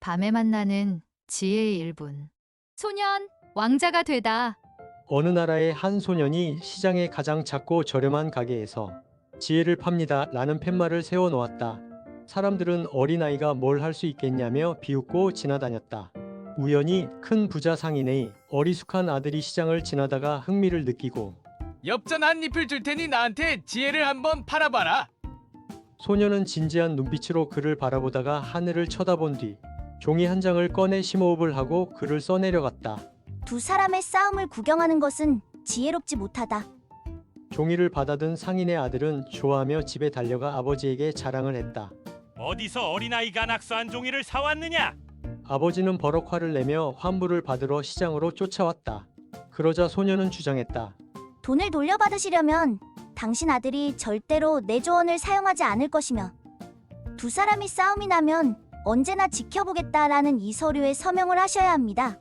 밤에 만나는 지혜의 일분. 소년, 왕자가 되다. 어느 나라의 한 소년이 시장의 가장 작고 저렴한 가게에서 지혜를 팝니다 라는 팻말을 세워놓았다. 사람들은 어린아이가 뭘 할 수 있겠냐며 비웃고 지나다녔다. 우연히 큰 부자 상인의 어리숙한 아들이 시장을 지나다가 흥미를 느끼고 엽전 한 잎을 줄 테니 나한테 지혜를 한번 팔아봐라. 소년은 진지한 눈빛으로 그를 바라보다가 하늘을 쳐다본 뒤 종이 한 장을 꺼내 심호흡을 하고 글을 써내려갔다. 두 사람의 싸움을 구경하는 것은 지혜롭지 못하다. 종이를 받아든 상인의 아들은 좋아하며 집에 달려가 아버지에게 자랑을 했다. 어디서 어린아이가 낙서한 종이를 사왔느냐? 아버지는 버럭 화를 내며 환불을 받으러 시장으로 쫓아왔다. 그러자 소년은 주장했다. 돈을 돌려받으시려면 당신 아들이 절대로 내 조언을 사용하지 않을 것이며 두 사람이 싸움이 나면 언제나 지켜보겠다라는 이 서류에 서명을 하셔야 합니다.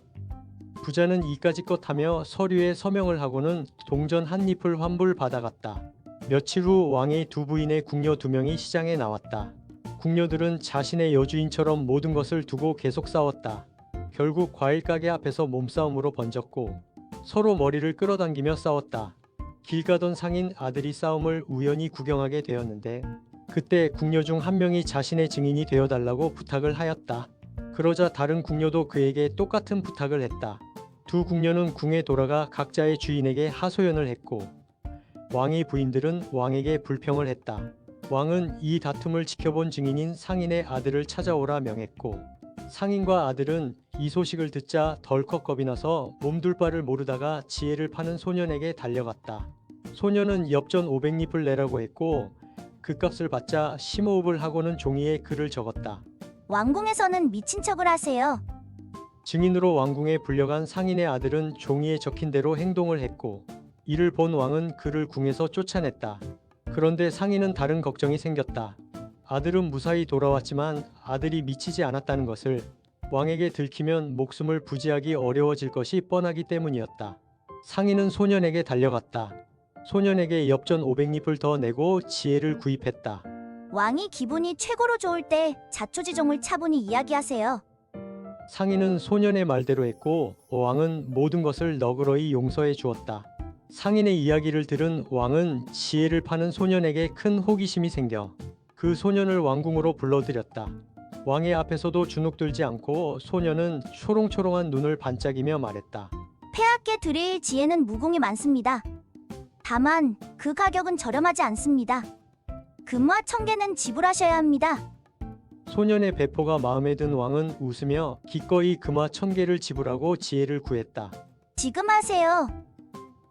부자는 이까짓것 하며 서류에 서명을 하고는 동전 한 잎을 환불 받아갔다. 며칠 후 왕의 두 부인의 궁녀 두 명이 시장에 나왔다. 궁녀들은 자신의 여주인처럼 모든 것을 두고 계속 싸웠다. 결국 과일 가게 앞에서 몸싸움으로 번졌고 서로 머리를 끌어당기며 싸웠다. 길 가던 상인 아들이 싸움을 우연히 구경하게 되었는데 그때 궁녀 중 한 명이 자신의 증인이 되어달라고 부탁을 하였다. 그러자 다른 궁녀도 그에게 똑같은 부탁을 했다. 두 궁녀는 궁에 돌아가 각자의 주인에게 하소연을 했고 왕의 부인들은 왕에게 불평을 했다. 왕은 이 다툼을 지켜본 증인인 상인의 아들을 찾아오라 명했고 상인과 아들은 이 소식을 듣자 덜컥 겁이 나서 몸둘 바를 모르다가 지혜를 파는 소년에게 달려갔다. 소년은 엽전 500립을 내라고 했고 그 값을 받자 심호흡을 하고는 종이에 글을 적었다. 왕궁에서는 미친 척을 하세요. 증인으로 왕궁에 불려간 상인의 아들은 종이에 적힌 대로 행동을 했고 이를 본 왕은 그를 궁에서 쫓아냈다. 그런데 상인은 다른 걱정이 생겼다. 아들은 무사히 돌아왔지만 아들이 미치지 않았다는 것을 왕에게 들키면 목숨을 부지하기 어려워질 것이 뻔하기 때문이었다. 상인은 소년에게 달려갔다. 소년에게 엽전 500립을 더 내고 지혜를 구입했다. 왕이 기분이 최고로 좋을 때 자초지종을 차분히 이야기하세요. 상인은 소년의 말대로 했고 왕은 모든 것을 너그러이 용서해 주었다. 상인의 이야기를 들은 왕은 지혜를 파는 소년에게 큰 호기심이 생겨 그 소년을 왕궁으로 불러들였다. 왕의 앞에서도 주눅들지 않고 소년은 초롱초롱한 눈을 반짝이며 말했다. 폐하께 드릴 지혜는 무궁이 많습니다. 다만 그 가격은 저렴하지 않습니다. 금화 1000개는 지불하셔야 합니다. 소년의 배포가 마음에 든 왕은 웃으며 기꺼이 금화 1000개를 지불하고 지혜를 구했다. 지금 하세요.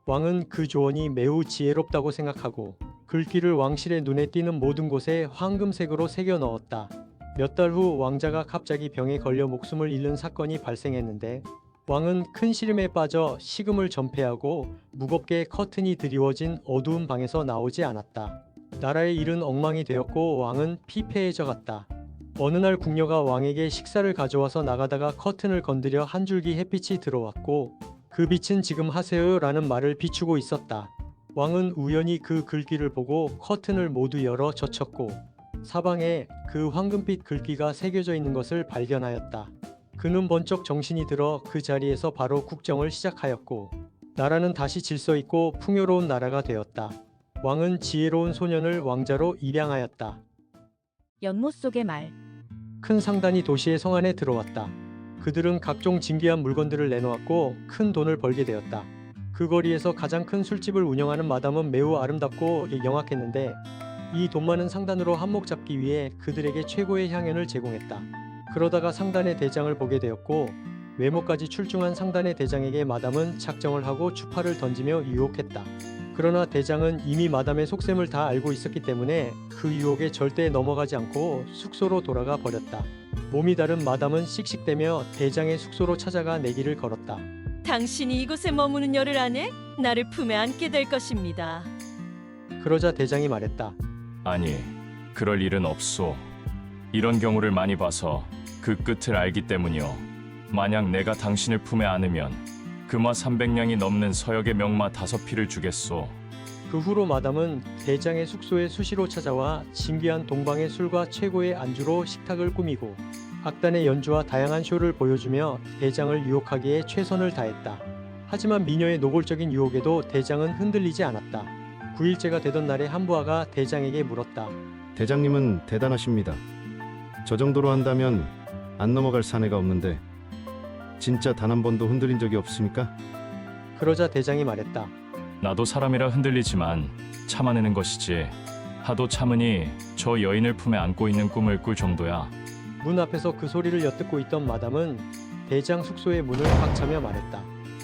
왕은 그 조언이 매우 지혜롭다고 생각하고 글귀를 왕실의 눈에 띄는 모든 곳에 황금색으로 새겨 넣었다. 몇 달 후 왕자가 갑자기 병에 걸려 목숨을 잃는 사건이 발생했는데 왕은 큰 시름에 빠져 식음을 전폐하고 무겁게 커튼이 드리워진 어두운 방에서 나오지 않았다. 나라의 일은 엉망이 되었고 왕은 피폐해져 갔다. 어느 날 궁녀가 왕에게 식사를 가져와서 나가다가 커튼을 건드려 한 줄기 햇빛이 들어왔고 그 빛은 지금 하세요 라는 말을 비추고 있었다. 왕은 우연히 그 글귀를 보고 커튼을 모두 열어 젖혔고 사방에 그 황금빛 글귀가 새겨져 있는 것을 발견하였다. 그는 번쩍 정신이 들어 그 자리에서 바로 국정을 시작하였고 나라는 다시 질서 있고 풍요로운 나라가 되었다. 왕은 지혜로운 소년을 왕자로 입양하였다. 연못 속의 말. 큰 상단이 도시의 성 안에 들어왔다. 그들은 각종 진귀한 물건들을 내놓았고 큰 돈을 벌게 되었다. 그 거리에서 가장 큰 술집을 운영하는 마담은 매우 아름답고 영악했는데 이 돈 많은 상단으로 한몫 잡기 위해 그들에게 최고의 향연을 제공했다. 그러다가 상단의 대장을 보게 되었고 외모까지 출중한 상단의 대장에게 마담은 작정을 하고 추파를 던지며 유혹했다. 그러나 대장은 이미 마담의 속셈을 다 알고 있었기 때문에 그 유혹에 절대 넘어가지 않고 숙소로 돌아가 버렸다. 몸이 다른 마담은 씩씩대며 대장의 숙소로 찾아가 내기를 걸었다. 당신이 이곳에 머무는 열흘 안에 나를 품에 안게 될 것입니다. 그러자 대장이 말했다. 아니, 그럴 일은 없소. 이런 경우를 많이 봐서 그 끝을 알기 때문이오. 만약 내가 당신을 품에 안으면 금화 300냥이 넘는 서역의 명마 5필을 주겠소. 그 후로 마담은 대장의 숙소에 수시로 찾아와 진귀한 동방의 술과 최고의 안주로 식탁을 꾸미고 악단의 연주와 다양한 쇼를 보여주며 대장을 유혹하기에 최선을 다했다. 하지만 미녀의 노골적인 유혹에도 대장은 흔들리지 않았다. 9일째가 되던 날에 한부하가 대장에게 물었다. 대장님은 대단하십니다. 저 정도로 한다면 안 넘어갈 사내가 없는데 진짜 단 한 번도 흔들린 적이 없습니까? 그러자 대장이 말했다. 나도 사람이라 흔들리지만 참아내는 것이지. 하도 참으니 저 여인을 품에 안고 있는 꿈을 꿀 정도야. 문 앞에서 그 소리를 엿듣고 있던 마담은 대장 숙소의 문을 꽉 차며 말했다.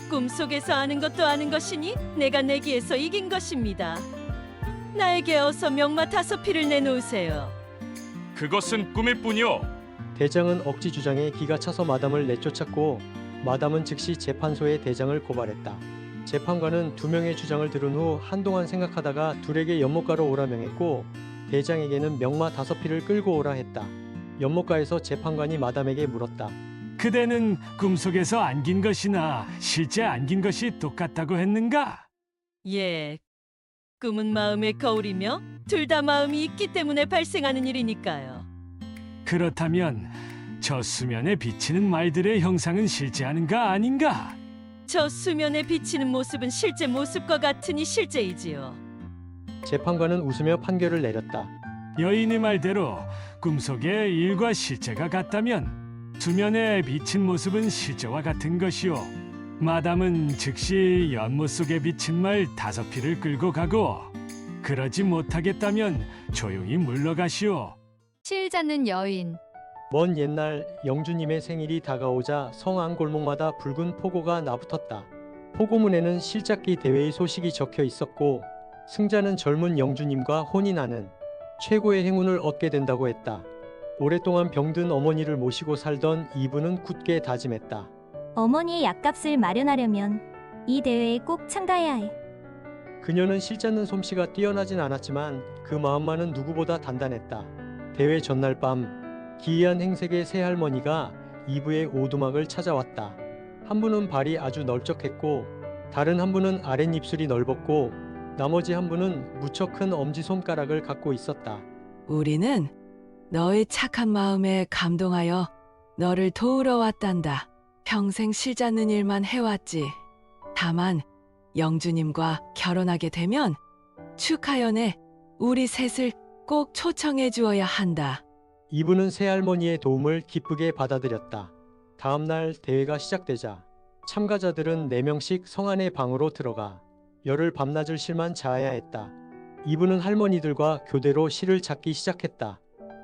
꿈속에서 아는 것도 아는 것이니 내가 내기에서 이긴 것입니다. 나에게 어서 명마 5필을 내놓으세요. 그것은 꿈일 뿐이오. 대장은 억지 주장에 기가 차서 마담을 내쫓았고 마담은 즉시 재판소에 대장을 고발했다. 재판관은 2명의 주장을 들은 후 한동안 생각하다가 둘에게 연못가로 오라 명했고 대장에게는 명마 5필을 끌고 오라 했다. 연못가에서 재판관이 마담에게 물었다. 그대는 꿈속에서 안긴 것이나 실제 안긴 것이 똑같다고 했는가? 예, 꿈은 마음의 거울이며 둘 다 마음이 있기 때문에 발생하는 일이니까요. 그렇다면 저 수면에 비치는 말들의 형상은 실제하는가 아닌가? 저 수면에 비치는 모습은 실제 모습과 같으니 실제이지요. 재판관은 웃으며 판결을 내렸다. 여인의 말대로 꿈속의 일과 실제가 같다면 수면에 비친 모습은 실제와 같은 것이오. 마담은 즉시 연못 속에 비친 말 5필을 끌고 가고 그러지 못하겠다면 조용히 물러가시오. 실 잡는 여인. 먼 옛날 영주님의 생일이 다가오자 성 안 골목마다 붉은 포고가 나붙었다. 포고문에는 실잡기 대회의 소식이 적혀 있었고 승자는 젊은 영주님과 혼이 나는 최고의 행운을 얻게 된다고 했다. 오랫동안 병든 어머니를 모시고 살던 이분은 굳게 다짐했다. 어머니의 약값을 마련하려면 이 대회에 꼭 참가해야 해. 그녀는 실잡는 솜씨가 뛰어나진 않았지만 그 마음만은 누구보다 단단했다. 대회 전날 밤 기이한 행색의 새할머니가 이브의 오두막을 찾아왔다. 한 분은 발이 아주 널쩍했고 다른 한 분은 아랫입술이 넓었고 나머지 한 분은 무척 큰 엄지손가락을 갖고 있었다. 우리는 너의 착한 마음에 감동하여 너를 도우러 왔단다. 평생 실잡는 일만 해왔지. 다만 영주님과 결혼하게 되면 축하연에 우리 셋을 꼭 초청해 주어야 한다. 이분은 새할머니의 도움을 기쁘게 받아들였다. 다음날 대회가 시작되자 참가자들은 4명씩 성 안의 방으로 들어가 열흘 밤낮을 실만 자아야 했다. 이분은 할머니들과 교대로 실을 잡기 시작했다.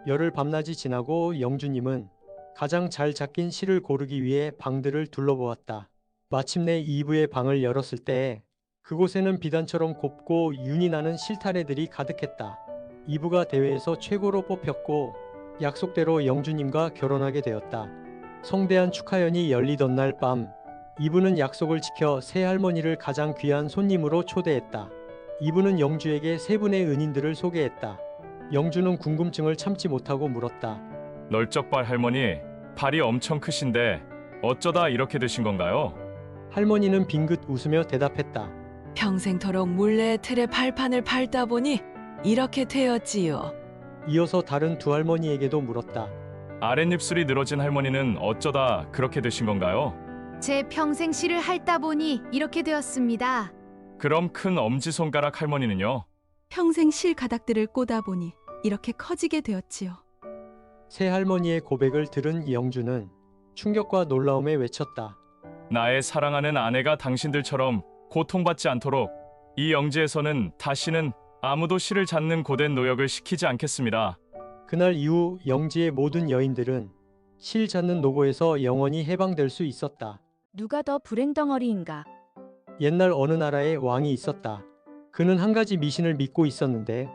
열흘 밤낮이 지나고 영주님은 가장 잘 잡힌 실을 고르기 위해 방들을 둘러보았다. 마침내 이브의 방을 열었을 때 그곳에는 비단처럼 곱고 윤이 나는 실타래들이 가득했다. 이브가 대회에서 최고로 뽑혔고 약속대로 영주님과 결혼하게 되었다. 성대한 축하연이 열리던 날 밤 이브는 약속을 지켜 새할머니를 가장 귀한 손님으로 초대했다. 이브는 영주에게 3분의 은인들을 소개했다. 영주는 궁금증을 참지 못하고 물었다. 널쩍발 할머니, 발이 엄청 크신데 어쩌다 이렇게 되신 건가요? 할머니는 빙긋 웃으며 대답했다. 평생토록 물레 틀에 발판을 밟다 보니 이렇게 되었지요. 이어서 다른 2 할머니에게도 물었다. 아랫입술이 늘어진 할머니는 어쩌다 그렇게 되신 건가요? 제 평생 실을 핥다 보니 이렇게 되었습니다. 그럼 큰 엄지손가락 할머니는요? 평생 실 가닥들을 꼬다 보니 이렇게 커지게 되었지요. 새할머니의 고백을 들은 영주는 충격과 놀라움에 외쳤다. 나의 사랑하는 아내가 당신들처럼 고통받지 않도록 이 영지에서는 다시는 아무도 실을 잡는 고된 노역을 시키지 않겠습니다. 그날 이후 영지의 모든 여인들은 실 잡는 노고에서 영원히 해방될 수 있었다. 누가 더 불행덩어리인가? 옛날 어느 나라에 왕이 있었다. 그는 한 가지 미신을 믿고 있었는데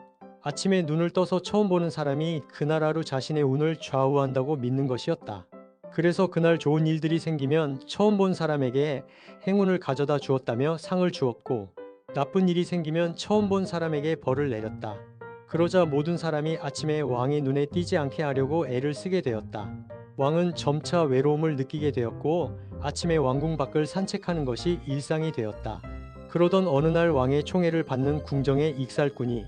아침에 눈을 떠서 처음 보는 사람이 그 나라로 자신의 운을 좌우한다고 믿는 것이었다. 그래서 그날 좋은 일들이 생기면 처음 본 사람에게 행운을 가져다 주었다며 상을 주었고 나쁜 일이 생기면 처음 본 사람에게 벌을 내렸다. 그러자 모든 사람이 아침에 왕의 눈에 띄지 않게 하려고 애를 쓰게 되었다. 왕은 점차 외로움을 느끼게 되었고 아침에 왕궁 밖을 산책하는 것이 일상이 되었다. 그러던 어느 날 왕의 총애를 받는 궁정의 익살꾼이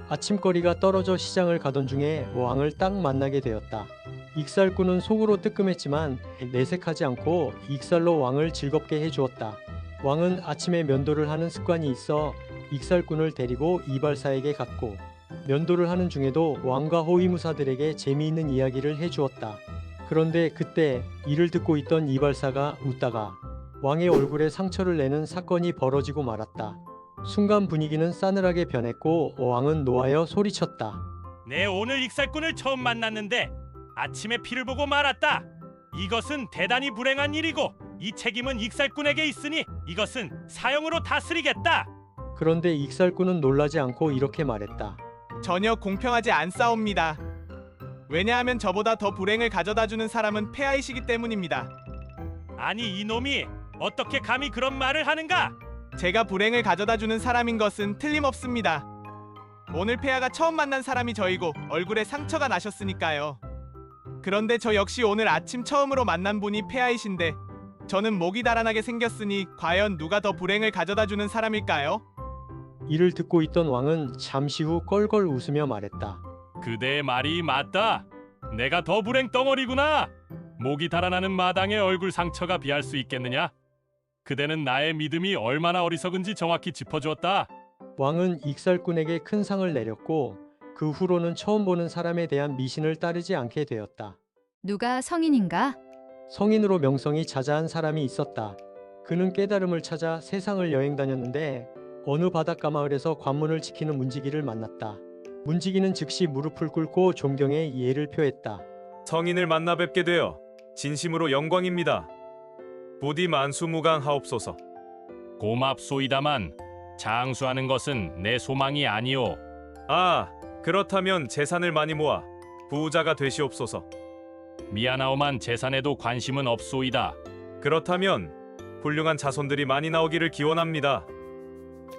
아침거리가 떨어져 시장을 가던 중에 왕을 딱 만나게 되었다. 익살꾼은 속으로 뜨끔했지만 내색하지 않고 익살로 왕을 즐겁게 해주었다. 왕은 아침에 면도를 하는 습관이 있어 익살꾼을 데리고 이발사에게 갔고 면도를 하는 중에도 왕과 호위무사들에게 재미있는 이야기를 해주었다. 그런데 그때 이를 듣고 있던 이발사가 웃다가 왕의 얼굴에 상처를 내는 사건이 벌어지고 말았다. 순간 분위기는 싸늘하게 변했고 왕은 노하여 소리쳤다. 내 오늘 익살꾼을 처음 만났는데 아침에 피를 보고 말았다. 이것은 대단히 불행한 일이고 이 책임은 익살꾼에게 있으니 이것은 사형으로 다스리겠다. 그런데 익살꾼은 놀라지 않고 이렇게 말했다. 전혀 공평하지 않사옵니다. 왜냐하면 저보다 더 불행을 가져다주는 사람은 폐하이시기 때문입니다. 아니 이놈이 어떻게 감히 그런 말을 하는가? 제가 불행을 가져다주는 사람인 것은 틀림없습니다. 오늘 폐하가 처음 만난 사람이 저이고 얼굴에 상처가 나셨으니까요. 그런데 저 역시 오늘 아침 처음으로 만난 분이 폐하이신데 저는 목이 달아나게 생겼으니 과연 누가 더 불행을 가져다주는 사람일까요? 이를 듣고 있던 왕은 잠시 후 껄껄 웃으며 말했다. 그대의 말이 맞다. 내가 더 불행 덩어리구나. 목이 달아나는 마당에 얼굴 상처가 비할 수 있겠느냐? 그대는 나의 믿음이 얼마나 어리석은지 정확히 짚어주었다. 왕은 익살꾼에게 큰 상을 내렸고 그 후로는 처음 보는 사람에 대한 미신을 따르지 않게 되었다. 누가 성인인가? 성인으로 명성이 자자한 사람이 있었다. 그는 깨달음을 찾아 세상을 여행 다녔는데 어느 바닷가 마을에서 관문을 지키는 문지기를 만났다. 문지기는 즉시 무릎을 꿇고 존경의 예를 표했다. 성인을 만나 뵙게 되어 진심으로 영광입니다. 부디 만수무강하옵소서. 고맙소이다만 장수하는 것은 내 소망이 아니오. 아, 그렇다면 재산을 많이 모아 부자가 되시옵소서. 미안하오만 재산에도 관심은 없소이다. 그렇다면 훌륭한 자손들이 많이 나오기를 기원합니다.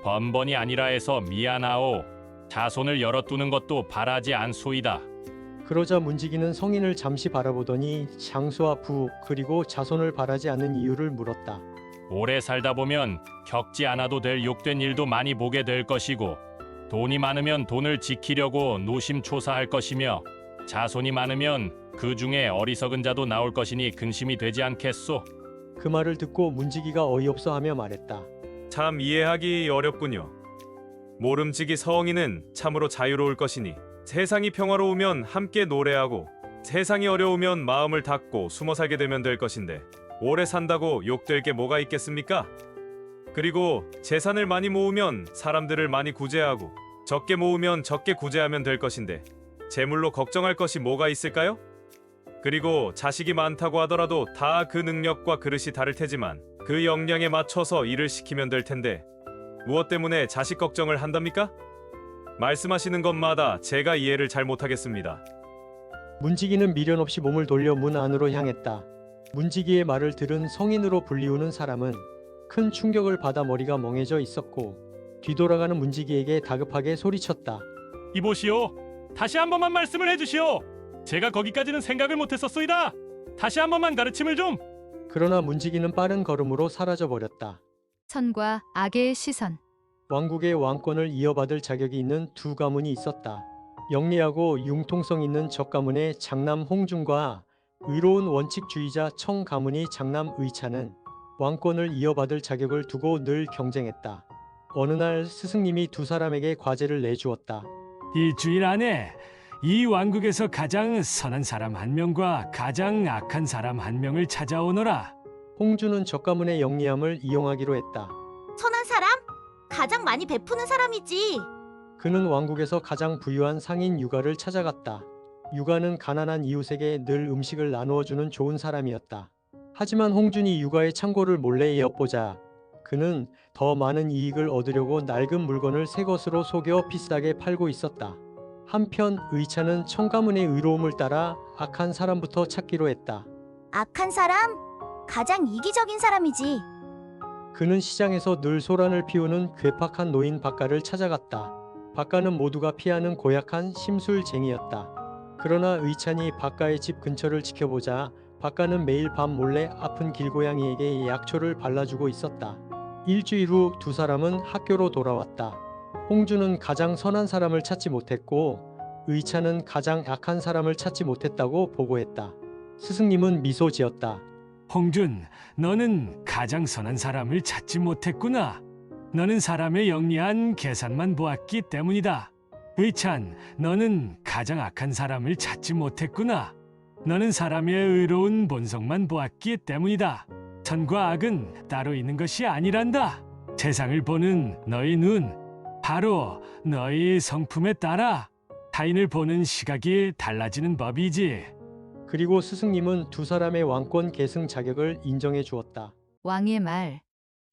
번번이 아니라 해서 미안하오. 자손을 열어두는 것도 바라지 않소이다. 그러자 문지기는 성인을 잠시 바라보더니 장수와 부 그리고 자손을 바라지 않는 이유를 물었다. 오래 살다 보면 겪지 않아도 될 욕된 일도 많이 보게 될 것이고 돈이 많으면 돈을 지키려고 노심초사할 것이며 자손이 많으면 그 중에 어리석은 자도 나올 것이니 근심이 되지 않겠소. 그 말을 듣고 문지기가 어이없어 하며 말했다. 참 이해하기 어렵군요. 모름지기 성인은 참으로 자유로울 것이니 세상이 평화로우면 함께 노래하고 세상이 어려우면 마음을 닫고 숨어 살게 되면 될 것인데 오래 산다고 욕될 게 뭐가 있겠습니까? 그리고 재산을 많이 모으면 사람들을 많이 구제하고 적게 모으면 적게 구제하면 될 것인데 재물로 걱정할 것이 뭐가 있을까요? 그리고 자식이 많다고 하더라도 다 그 능력과 그릇이 다를 테지만 그 역량에 맞춰서 일을 시키면 될 텐데 무엇 때문에 자식 걱정을 한답니까? 말씀하시는 것마다 제가 이해를 잘 못하겠습니다. 문지기는 미련 없이 몸을 돌려 문 안으로 향했다. 문지기의 말을 들은 성인으로 불리우는 사람은 큰 충격을 받아 머리가 멍해져 있었고 뒤돌아가는 문지기에게 다급하게 소리쳤다. 이보시오. 다시 한 번만 말씀을 해주시오. 제가 거기까지는 생각을 못했었소이다. 다시 한 번만 가르침을 좀. 그러나 문지기는 빠른 걸음으로 사라져버렸다. 선과 악의 시선. 왕국의 왕권을 이어받을 자격이 있는 두 가문이 있었다. 영리하고 융통성 있는 적가문의 장남 홍준과 의로운 원칙주의자 청 가문이 장남 의찬은 왕권을 이어받을 자격을 두고 늘 경쟁했다. 어느 날 스승님이 두 사람에게 과제를 내주었다. 일주일 안에 이 왕국에서 가장 선한 사람 한 명과 가장 악한 사람 한 명을 찾아오너라. 홍준은 적가문의 영리함을 이용하기로 했다. 선한 사람? 가장 많이 베푸는 사람이지. 그는 왕국에서 가장 부유한 상인 유가를 찾아갔다. 유가는 가난한 이웃에게 늘 음식을 나누어주는 좋은 사람이었다. 하지만 홍준이 유가의 창고를 몰래 엿보자 그는 더 많은 이익을 얻으려고 낡은 물건을 새 것으로 속여 비싸게 팔고 있었다. 한편 의찬은 청가문의 의로움을 따라 악한 사람부터 찾기로 했다. 악한 사람? 가장 이기적인 사람이지. 그는 시장에서 늘 소란을 피우는 괴팍한 노인 박가를 찾아갔다. 박가는 모두가 피하는 고약한 심술쟁이였다. 그러나 의찬이 박가의 집 근처를 지켜보자 박가는 매일 밤 몰래 아픈 길고양이에게 약초를 발라주고 있었다. 일주일 후 두 사람은 학교로 돌아왔다. 홍준은 가장 선한 사람을 찾지 못했고 의찬은 가장 약한 사람을 찾지 못했다고 보고했다. 스승님은 미소 지었다. 홍준, 너는 가장 선한 사람을 찾지 못했구나. 너는 사람의 영리한 계산만 보았기 때문이다. 의찬, 너는 가장 악한 사람을 찾지 못했구나. 너는 사람의 의로운 본성만 보았기 때문이다. 선과 악은 따로 있는 것이 아니란다. 세상을 보는 너희 눈, 바로 너희 성품에 따라 타인을 보는 시각이 달라지는 법이지. 그리고 스승님은 두 사람의 왕권 계승 자격을 인정해 주었다. 왕의 말.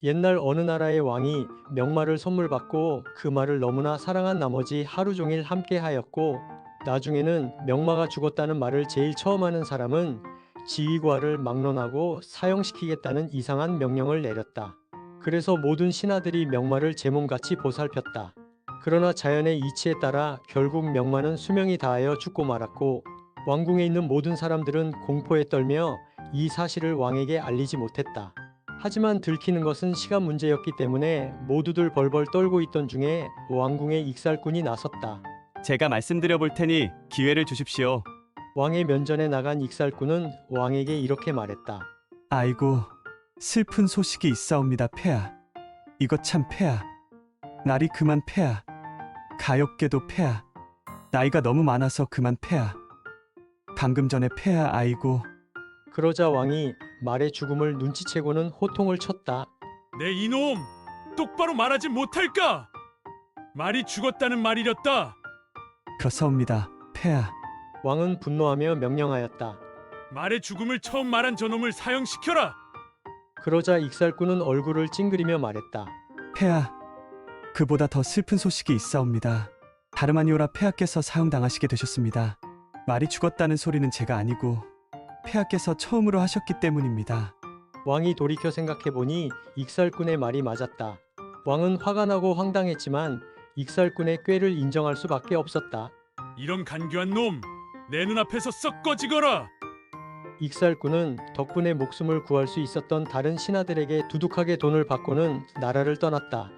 옛날 어느 나라의 왕이 명마를 선물 받고 그 말을 너무나 사랑한 나머지 하루 종일 함께 하였고, 나중에는 명마가 죽었다는 말을 제일 처음 하는 사람은 지휘관을 막론하고 사형시키겠다는 이상한 명령을 내렸다. 그래서 모든 신하들이 명마를 제 몸같이 보살폈다. 그러나 자연의 이치에 따라 결국 명마는 수명이 다하여 죽고 말았고, 왕궁에 있는 모든 사람들은 공포에 떨며 이 사실을 왕에게 알리지 못했다. 하지만 들키는 것은 시간 문제였기 때문에 모두들 벌벌 떨고 있던 중에 왕궁의 익살꾼이 나섰다. 제가 말씀드려 볼 테니 기회를 주십시오. 왕의 면전에 나간 익살꾼은 왕에게 이렇게 말했다. 아이고, 슬픈 소식이 있사옵니다, 폐하. 이것 참 폐하. 날이 그만 폐하. 가엾게도 폐하. 나이가 너무 많아서 그만 폐하. 방금 전에 폐하 아이고. 그러자 왕이 말의 죽음을 눈치채고는 호통을 쳤다. 내 이놈! 똑바로 말하지 못할까? 말이 죽었다는 말이렸다. 그렇사옵니다, 폐하. 왕은 분노하며 명령하였다. 말의 죽음을 처음 말한 저놈을 사형시켜라. 그러자 익살꾼은 얼굴을 찡그리며 말했다. 폐하, 그보다 더 슬픈 소식이 있사옵니다. 다름 아니오라 폐하께서 사형당하시게 되셨습니다. 말이 죽었다는 소리는 제가 아니고 폐하께서 처음으로 하셨기 때문입니다. 왕이 돌이켜 생각해보니 익살꾼의 말이 맞았다. 왕은 화가 나고 황당했지만 익살꾼의 꾀를 인정할 수밖에 없었다. 이런 간교한 놈! 내 눈앞에서 썩 꺼지거라! 익살꾼은 덕분에 목숨을 구할 수 있었던 다른 신하들에게 두둑하게 돈을 받고는 나라를 떠났다.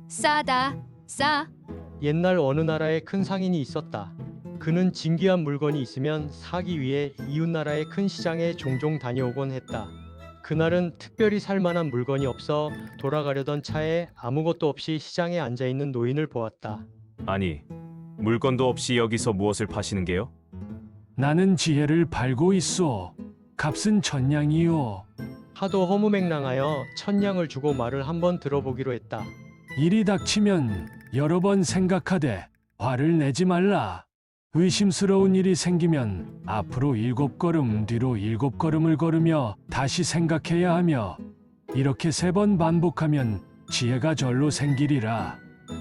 싸다. 싸. 옛날 어느 나라에 큰 상인이 있었다. 그는 진귀한 물건이 있으면 사기 위해 이웃나라의 큰 시장에 종종 다녀오곤 했다. 그날은 특별히 살만한 물건이 없어 돌아가려던 차에 아무것도 없이 시장에 앉아있는 노인을 보았다. 아니, 물건도 없이 여기서 무엇을 파시는 게요? 나는 지혜를 팔고 있어. 값은 1000냥이요. 하도 허무맹랑하여 1000냥을 주고 말을 한번 들어보기로 했다. 일이 닥치면 여러 번 생각하되 화를 내지 말라. 의심스러운 일이 생기면 앞으로 7걸음, 뒤로 7걸음을 걸으며 다시 생각해야 하며 이렇게 3번 반복하면 지혜가 절로 생기리라.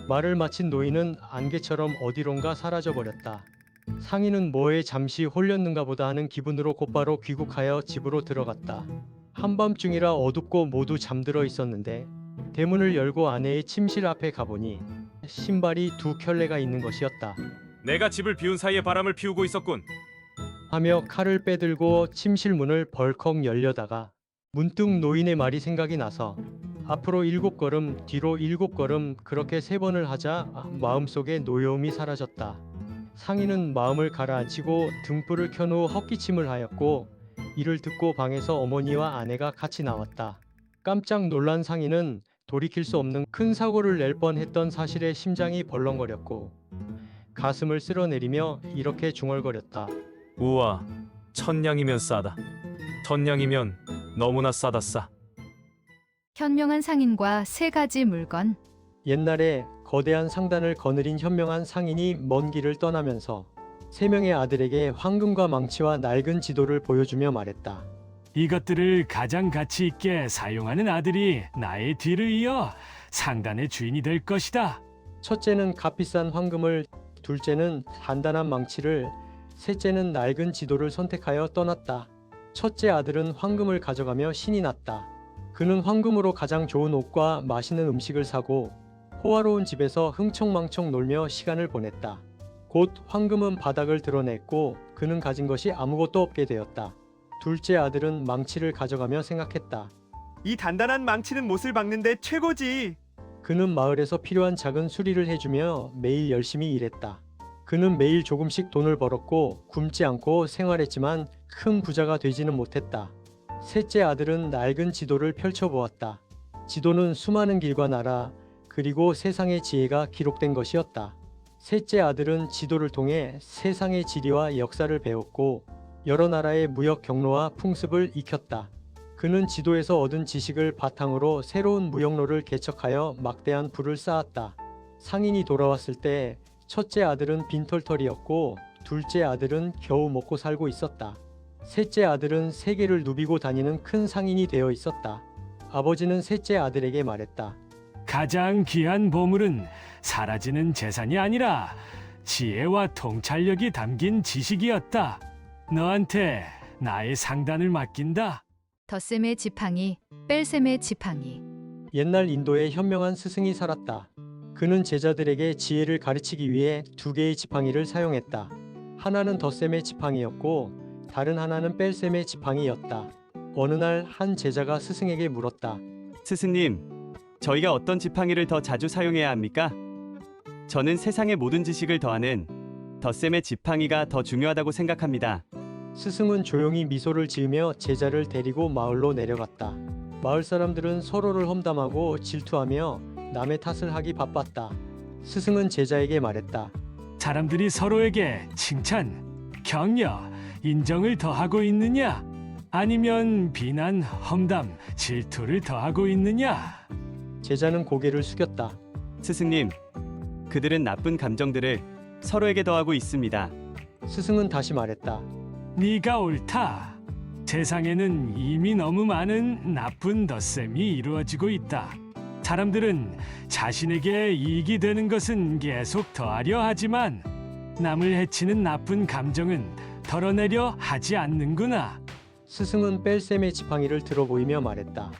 말을 마친 노인은 안개처럼 어디론가 사라져버렸다. 상인은 뭐에 잠시 홀렸는가 보다 하는 기분으로 곧바로 귀국하여 집으로 들어갔다. 한밤중이라 어둡고 모두 잠들어 있었는데 대문을 열고 아내의 침실 앞에 가보니 신발이 2켤레가 있는 것이었다. 내가 집을 비운 사이에 바람을 피우고 있었군. 하며 칼을 빼들고 침실 문을 벌컥 열려다가 문득 노인의 말이 생각이 나서 앞으로 7걸음, 뒤로 7걸음 그렇게 3번을 하자 마음속에 노여움이 사라졌다. 상인은 마음을 가라앉히고 등불을 켠 후 헛기침을 하였고 이를 듣고 방에서 어머니와 아내가 같이 나왔다. 깜짝 놀란 상인은 돌이킬 수 없는 큰 사고를 낼 뻔했던 사실에 심장이 벌렁거렸고 가슴을 쓸어내리며 이렇게 중얼거렸다. 우와, 1000냥이면 싸다. 1000냥이면 너무나 싸다 싸. 현명한 상인과 3가지 물건. 옛날에 거대한 상단을 거느린 현명한 상인이 먼 길을 떠나면서 3명의 아들에게 황금과 망치와 낡은 지도를 보여주며 말했다. 이것들을 가장 가치 있게 사용하는 아들이 나의 뒤를 이어 상단의 주인이 될 것이다. 첫째는 값비싼 황금을, 둘째는 단단한 망치를, 셋째는 낡은 지도를 선택하여 떠났다. 첫째 아들은 황금을 가져가며 신이 났다. 그는 황금으로 가장 좋은 옷과 맛있는 음식을 사고 호화로운 집에서 흥청망청 놀며 시간을 보냈다. 곧 황금은 바닥을 드러냈고 그는 가진 것이 아무것도 없게 되었다. 둘째 아들은 망치를 가져가며 생각했다. 이 단단한 망치는 못을 박는데 최고지. 그는 마을에서 필요한 작은 수리를 해주며 매일 열심히 일했다. 그는 매일 조금씩 돈을 벌었고 굶지 않고 생활했지만 큰 부자가 되지는 못했다. 셋째 아들은 낡은 지도를 펼쳐보았다. 지도는 수많은 길과 나라 그리고 세상의 지혜가 기록된 것이었다. 셋째 아들은 지도를 통해 세상의 지리와 역사를 배웠고 여러 나라의 무역 경로와 풍습을 익혔다. 그는 지도에서 얻은 지식을 바탕으로 새로운 무역로를 개척하여 막대한 부를 쌓았다. 상인이 돌아왔을 때 첫째 아들은 빈털터리였고 둘째 아들은 겨우 먹고 살고 있었다. 셋째 아들은 세계를 누비고 다니는 큰 상인이 되어 있었다. 아버지는 셋째 아들에게 말했다. 가장 귀한 보물은 사라지는 재산이 아니라 지혜와 통찰력이 담긴 지식이었다. 너한테 나의 상단을 맡긴다. 덧셈의 지팡이, 뺄셈의 지팡이. 옛날 인도에 현명한 스승이 살았다. 그는 제자들에게 지혜를 가르치기 위해 두 개의 지팡이를 사용했다. 하나는 덧셈의 지팡이였고 다른 하나는 뺄셈의 지팡이였다. 어느 날 한 제자가 스승에게 물었다. 스승님, 저희가 어떤 지팡이를 더 자주 사용해야 합니까? 저는 세상의 모든 지식을 더하는 덧셈의 지팡이가 더 중요하다고 생각합니다. 스승은 조용히 미소를 지으며 제자를 데리고 마을로 내려갔다. 마을 사람들은 서로를 험담하고 질투하며 남의 탓을 하기 바빴다. 스승은 제자에게 말했다. 사람들이 서로에게 칭찬, 격려, 인정을 더하고 있느냐? 아니면 비난, 험담, 질투를 더하고 있느냐? 제자는 고개를 숙였다. 스승님, 그들은 나쁜 감정들을 서로에게 더하고 있습니다. 스승은 다시 말했다. 네가 옳다. 세상에는 이미 너무 많은 나쁜 덧셈이 이루어지고 있다. 사람들은 자신에게 이익이 되는 것은 계속 더하려 하지만 남을 해치는 나쁜 감정은 덜어내려 하지 않는구나. 스승은 뺄셈의 지팡이를 들어 보이며 말했다.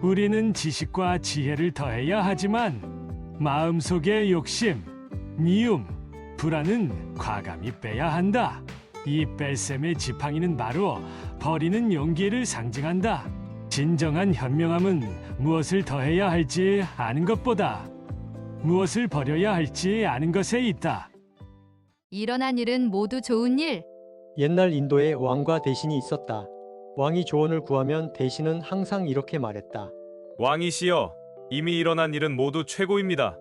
우리는 지식과 지혜를 더해야 하지만 마음속의 욕심, 미움, 불안은 과감히 빼야 한다. 이 뺄셈의 지팡이는 바로 버리는 용기를 상징한다. 진정한 현명함은 무엇을 더해야 할지 아는 것보다 무엇을 버려야 할지 아는 것에 있다. 일어난 일은 모두 좋은 일. 옛날 인도에 왕과 대신이 있었다. 왕이 조언을 구하면 대신은 항상 이렇게 말했다. 왕이시여, 이미 일어난 일은 모두 최고입니다.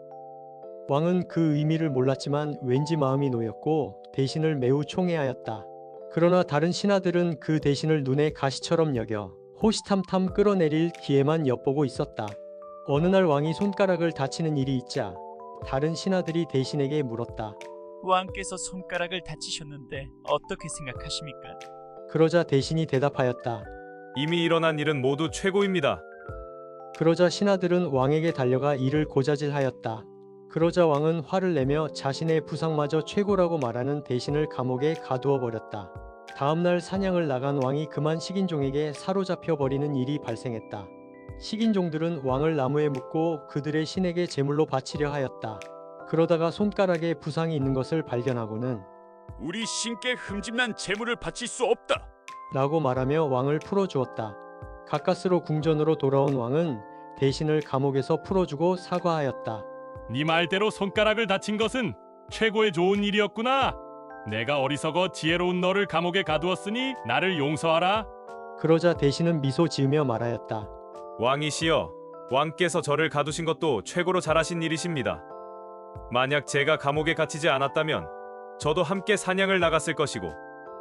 왕은 그 의미를 몰랐지만 왠지 마음이 놓였고 대신을 매우 총애하였다. 그러나 다른 신하들은 그 대신을 눈에 가시처럼 여겨 호시탐탐 끌어내릴 기회만 엿보고 있었다. 어느 날 왕이 손가락을 다치는 일이 있자 다른 신하들이 대신에게 물었다. 왕께서 손가락을 다치셨는데 어떻게 생각하십니까? 그러자 대신이 대답하였다. 이미 일어난 일은 모두 최고입니다. 그러자 신하들은 왕에게 달려가 이를 고자질하였다. 그러자 왕은 화를 내며 자신의 부상마저 최고라고 말하는 대신을 감옥에 가두어 버렸다. 다음날 사냥을 나간 왕이 그만 식인종에게 사로잡혀 버리는 일이 발생했다. 식인종들은 왕을 나무에 묶고 그들의 신에게 제물로 바치려 하였다. 그러다가 손가락에 부상이 있는 것을 발견하고는 우리 신께 흠집난 제물을 바칠 수 없다. 라고 말하며 왕을 풀어주었다. 가까스로 궁전으로 돌아온 왕은 대신을 감옥에서 풀어주고 사과하였다. 네 말대로 손가락을 다친 것은 최고의 좋은 일이었구나. 내가 어리석어 지혜로운 너를 감옥에 가두었으니 나를 용서하라. 그러자 대신은 미소 지으며 말하였다. 왕이시여, 왕께서 저를 가두신 것도 최고로 잘하신 일이십니다. 만약 제가 감옥에 갇히지 않았다면 저도 함께 사냥을 나갔을 것이고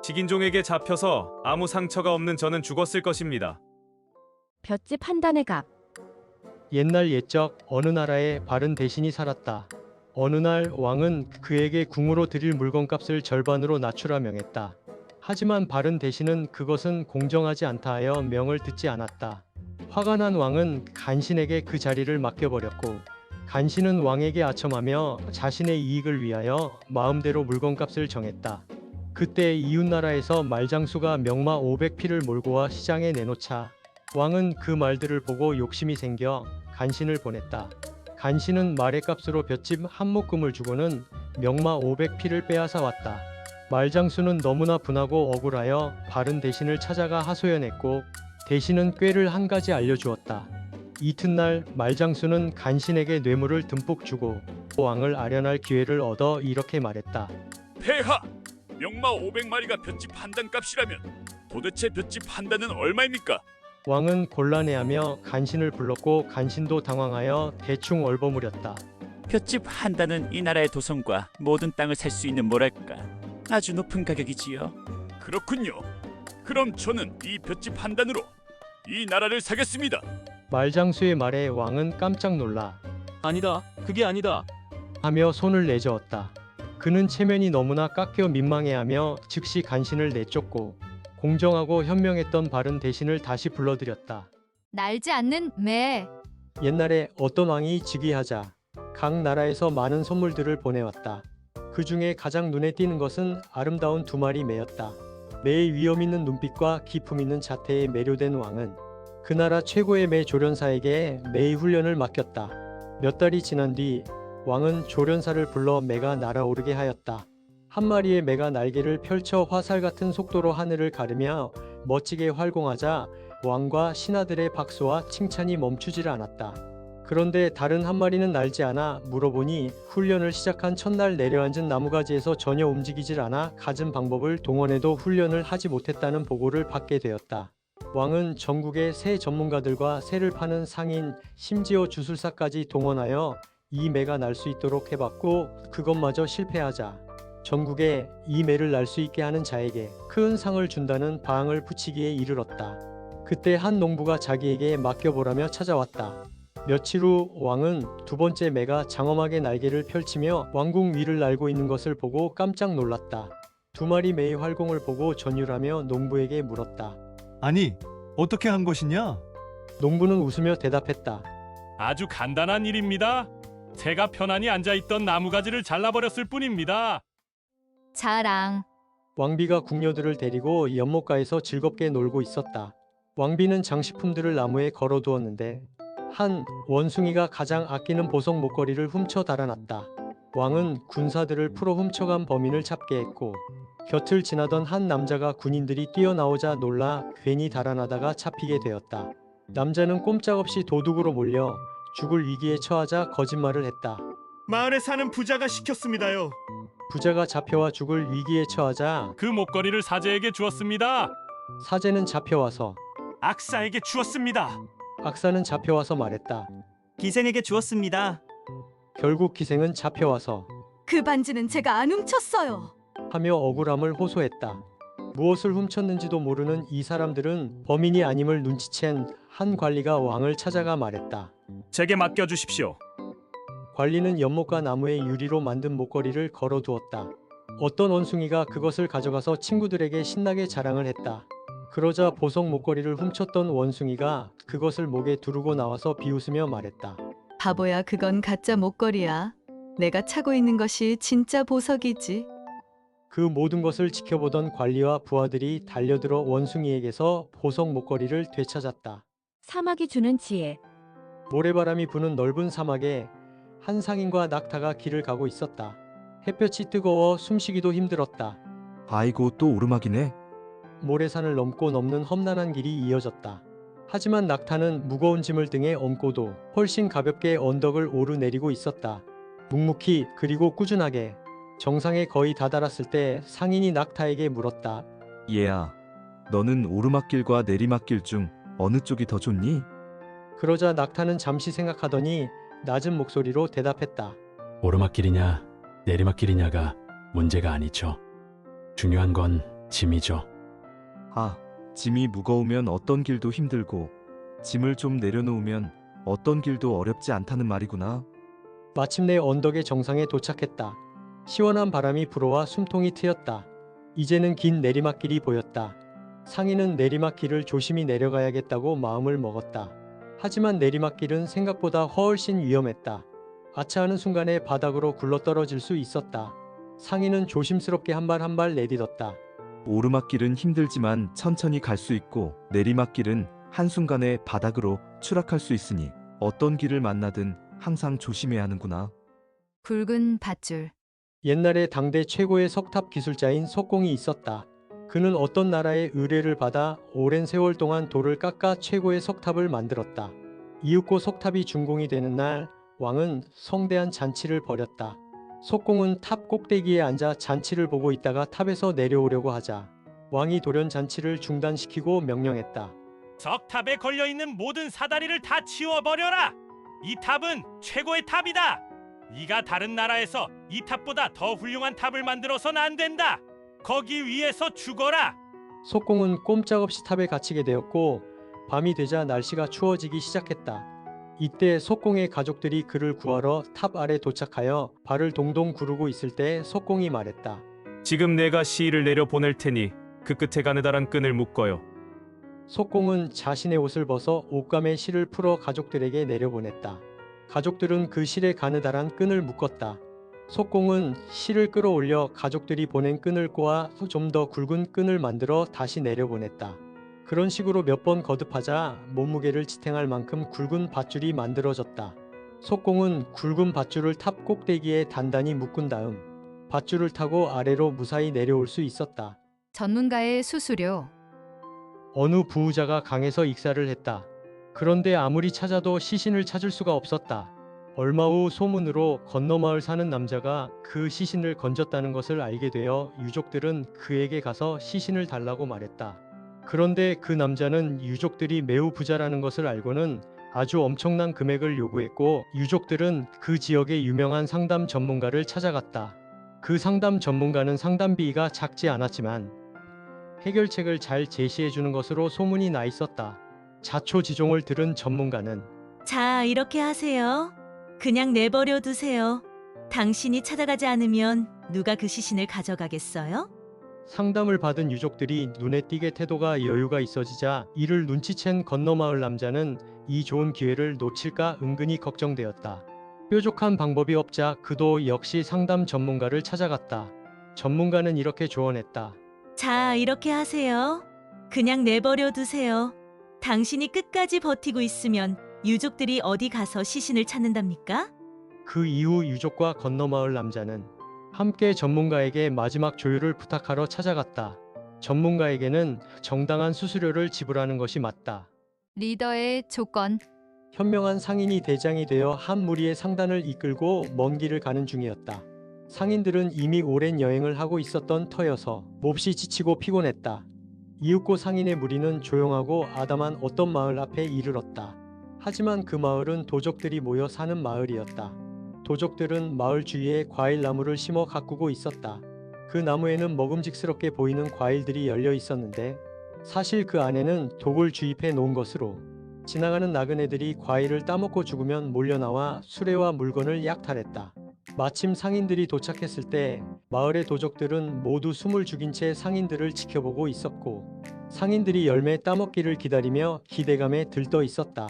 식인종에게 잡혀서 아무 상처가 없는 저는 죽었을 것입니다. 볏짚 한 단의 값. 옛날 옛적 어느 나라에 바른 대신이 살았다. 어느 날 왕은 그에게 궁으로 드릴 물건값을 절반으로 낮추라 명했다. 하지만 바른 대신은 그것은 공정하지 않다 하여 명을 듣지 않았다. 화가 난 왕은 간신에게 그 자리를 맡겨버렸고 간신은 왕에게 아첨하며 자신의 이익을 위하여 마음대로 물건값을 정했다. 그때 이웃나라에서 말장수가 명마 500匹를 몰고 와 시장에 내놓자 왕은 그 말들을 보고 욕심이 생겨 간신을 보냈다. 간신은 말의 값으로 볏짚 한 묶음을 주고는 명마 500匹를 빼앗아 왔다. 말장수는 너무나 분하고 억울하여 바른 대신을 찾아가 하소연했고 대신은 꾀를 한 가지 알려주었다. 이튿날 말장수는 간신에게 뇌물을 듬뿍 주고 왕을 아련할 기회를 얻어 이렇게 말했다. 폐하! 명마 500마리가 볏짚 한 단 값이라면 도대체 볏짚 한 단은 얼마입니까? 왕은 곤란해하며 간신을 불렀고 간신도 당황하여 대충 얼버무렸다. 볏짚 한 단은 이 나라의 도성과 모든 땅을 살 수 있는 뭐랄까 아주 높은 가격이지요. 그렇군요. 그럼 저는 이 볏짚 한 단으로 이 나라를 사겠습니다. 말장수의 말에 왕은 깜짝 놀라 아니다. 그게 아니다. 하며 손을 내저었다. 그는 체면이 너무나 깎여 민망해하며 즉시 간신을 내쫓고 공정하고 현명했던 바른 대신을 다시 불러들였다. 날지 않는 매. 옛날에 어떤 왕이 즉위하자 각 나라에서 많은 선물들을 보내왔다. 그 중에 가장 눈에 띄는 것은 아름다운 2마리 매였다. 매의 위험 있는 눈빛과 기품 있는 자태에 매료된 왕은 그 나라 최고의 매 조련사에게 매의 훈련을 맡겼다. 몇 달이 지난 뒤 왕은 조련사를 불러 매가 날아오르게 하였다. 한 마리의 매가 날개를 펼쳐 화살 같은 속도로 하늘을 가르며 멋지게 활공하자 왕과 신하들의 박수와 칭찬이 멈추질 않았다. 그런데 다른 한 마리는 날지 않아 물어보니 훈련을 시작한 첫날 내려앉은 나무가지에서 전혀 움직이질 않아 갖은 방법을 동원해도 훈련을 하지 못했다는 보고를 받게 되었다. 왕은 전국의 새 전문가들과 새를 파는 상인, 심지어 주술사까지 동원하여 이 매가 날 수 있도록 해봤고 그것마저 실패하자 전국에 이 매를 날 수 있게 하는 자에게 큰 상을 준다는 바앙을 붙이기에 이르렀다. 그때 한 농부가 자기에게 맡겨보라며 찾아왔다. 며칠 후 왕은 2번째 매가 장엄하게 날개를 펼치며 왕궁 위를 날고 있는 것을 보고 깜짝 놀랐다. 2마리 매의 활공을 보고 전율하며 농부에게 물었다. 아니, 어떻게 한 것이냐? 농부는 웃으며 대답했다. 아주 간단한 일입니다. 제가 편안히 앉아있던 나무가지를 잘라버렸을 뿐입니다. 자랑. 왕비가 궁녀들을 데리고 연못가에서 즐겁게 놀고 있었다. 왕비는 장식품들을 나무에 걸어두었는데 한 원숭이가 가장 아끼는 보석 목걸이를 훔쳐 달아났다. 왕은 군사들을 풀어 훔쳐간 범인을 잡게 했고 곁을 지나던 한 남자가 군인들이 뛰어나오자 놀라 괜히 달아나다가 잡히게 되었다. 남자는 꼼짝없이 도둑으로 몰려 죽을 위기에 처하자 거짓말을 했다. 마을에 사는 부자가 시켰습니다요. 부자가 잡혀와 죽을 위기에 처하자 그 목걸이를 사제에게 주었습니다. 사제는 잡혀와서 악사에게 주었습니다. 악사는 잡혀와서 말했다. 기생에게 주었습니다. 결국 기생은 잡혀와서 그 반지는 제가 안 훔쳤어요. 하며 억울함을 호소했다. 무엇을 훔쳤는지도 모르는 이 사람들은 범인이 아님을 눈치챈 한 관리가 왕을 찾아가 말했다. 제게 맡겨주십시오. 관리는 연못가 나무에 유리로 만든 목걸이를 걸어두었다. 어떤 원숭이가 그것을 가져가서 친구들에게 신나게 자랑을 했다. 그러자 보석 목걸이를 훔쳤던 원숭이가 그것을 목에 두르고 나와서 비웃으며 말했다. 바보야, 그건 가짜 목걸이야. 내가 차고 있는 것이 진짜 보석이지. 그 모든 것을 지켜보던 관리와 부하들이 달려들어 원숭이에게서 보석 목걸이를 되찾았다. 사막이 주는 지혜. 모래바람이 부는 넓은 사막에 한 상인과 낙타가 길을 가고 있었다. 햇볕이 뜨거워 숨쉬기도 힘들었다. 아이고, 또 오르막이네. 모래산을 넘고 넘는 험난한 길이 이어졌다. 하지만 낙타는 무거운 짐을 등에 얹고도 훨씬 가볍게 언덕을 오르내리고 있었다. 묵묵히 그리고 꾸준하게. 정상에 거의 다다랐을 때 상인이 낙타에게 물었다. 얘야, 너는 오르막길과 내리막길 중 어느 쪽이 더 좋니? 그러자 낙타는 잠시 생각하더니 낮은 목소리로 대답했다. 오르막길이냐 내리막길이냐가 문제가 아니죠. 중요한 건 짐이죠. 아, 짐이 무거우면 어떤 길도 힘들고 짐을 좀 내려놓으면 어떤 길도 어렵지 않다는 말이구나. 마침내 언덕의 정상에 도착했다. 시원한 바람이 불어와 숨통이 트였다. 이제는 긴 내리막길이 보였다. 상인은 내리막길을 조심히 내려가야겠다고 마음을 먹었다. 하지만 내리막길은 생각보다 훨씬 위험했다. 아차하는 순간에 바닥으로 굴러떨어질 수 있었다. 상인은 조심스럽게 한 발 한 발 내딛었다. 오르막길은 힘들지만 천천히 갈 수 있고 내리막길은 한순간에 바닥으로 추락할 수 있으니 어떤 길을 만나든 항상 조심해야 하는구나. 굵은 밧줄. 옛날에 당대 최고의 석탑 기술자인 석공이 있었다. 그는 어떤 나라의 의뢰를 받아 오랜 세월 동안 돌을 깎아 최고의 석탑을 만들었다. 이윽고 속탑이 준공이 되는 날 왕은 성대한 잔치를 벌였다. 속공은 탑 꼭대기에 앉아 잔치를 보고 있다가 탑에서 내려오려고 하자 왕이 돌연 잔치를 중단시키고 명령했다. 석탑에 걸려있는 모든 사다리를 다 치워버려라. 이 탑은 최고의 탑이다. 네가 다른 나라에서 이 탑보다 더 훌륭한 탑을 만들어서는 안 된다. 거기 위에서 죽어라. 속공은 꼼짝없이 탑에 갇히게 되었고 밤이 되자 날씨가 추워지기 시작했다. 이때 속공의 가족들이 그를 구하러 탑 아래 도착하여 발을 동동 구르고 있을 때 속공이 말했다. 지금 내가 시위를 내려 보낼 테니 그 끝에 가느다란 끈을 묶어요. 속공은 자신의 옷을 벗어 옷감에 실을 풀어 가족들에게 내려보냈다. 가족들은 그 실에 가느다란 끈을 묶었다. 속공은 실을 끌어올려 가족들이 보낸 끈을 꼬아 좀 더 굵은 끈을 만들어 다시 내려보냈다. 그런 식으로 몇 번 거듭하자 몸무게를 지탱할 만큼 굵은 밧줄이 만들어졌다. 속공은 굵은 밧줄을 탑 꼭대기에 단단히 묶은 다음 밧줄을 타고 아래로 무사히 내려올 수 있었다. 전문가의 수수료. 어느 부부자가 강에서 익사를 했다. 그런데 아무리 찾아도 시신을 찾을 수가 없었다. 얼마 후 소문으로 건너마을 사는 남자가 그 시신을 건졌다는 것을 알게 되어 유족들은 그에게 가서 시신을 달라고 말했다. 그런데 그 남자는 유족들이 매우 부자라는 것을 알고는 아주 엄청난 금액을 요구했고 유족들은 그 지역의 유명한 상담 전문가를 찾아갔다. 그 상담 전문가는 상담비가 작지 않았지만 해결책을 잘 제시해주는 것으로 소문이 나 있었다. 자초지종을 들은 전문가는 자, 이렇게 하세요. 그냥 내버려 두세요. 당신이 찾아가지 않으면 누가 그 시신을 가져가겠어요? 상담을 받은 유족들이 눈에 띄게 태도가 여유가 있어지자 이를 눈치챈 건너마을 남자는 이 좋은 기회를 놓칠까 은근히 걱정되었다. 뾰족한 방법이 없자 그도 역시 상담 전문가를 찾아갔다. 전문가는 이렇게 조언했다. 자, 이렇게 하세요. 그냥 내버려 두세요. 당신이 끝까지 버티고 있으면 유족들이 어디 가서 시신을 찾는답니까? 그 이후 유족과 건너마을 남자는 함께 전문가에게 마지막 조율을 부탁하러 찾아갔다. 전문가에게는 정당한 수수료를 지불하는 것이 맞다. 리더의 조건. 현명한 상인이 대장이 되어 한 무리의 상단을 이끌고 먼 길을 가는 중이었다. 상인들은 이미 오랜 여행을 하고 있었던 터여서 몹시 지치고 피곤했다. 이윽고 상인의 무리는 조용하고 아담한 어떤 마을 앞에 이르렀다. 하지만 그 마을은 도적들이 모여 사는 마을이었다. 도적들은 마을 주위에 과일나무를 심어 가꾸고 있었다. 그 나무에는 먹음직스럽게 보이는 과일들이 열려 있었는데 사실 그 안에는 독을 주입해 놓은 것으로 지나가는 나그네들이 과일을 따먹고 죽으면 몰려나와 수레와 물건을 약탈했다. 마침 상인들이 도착했을 때 마을의 도적들은 모두 숨을 죽인 채 상인들을 지켜보고 있었고 상인들이 열매 따먹기를 기다리며 기대감에 들떠 있었다.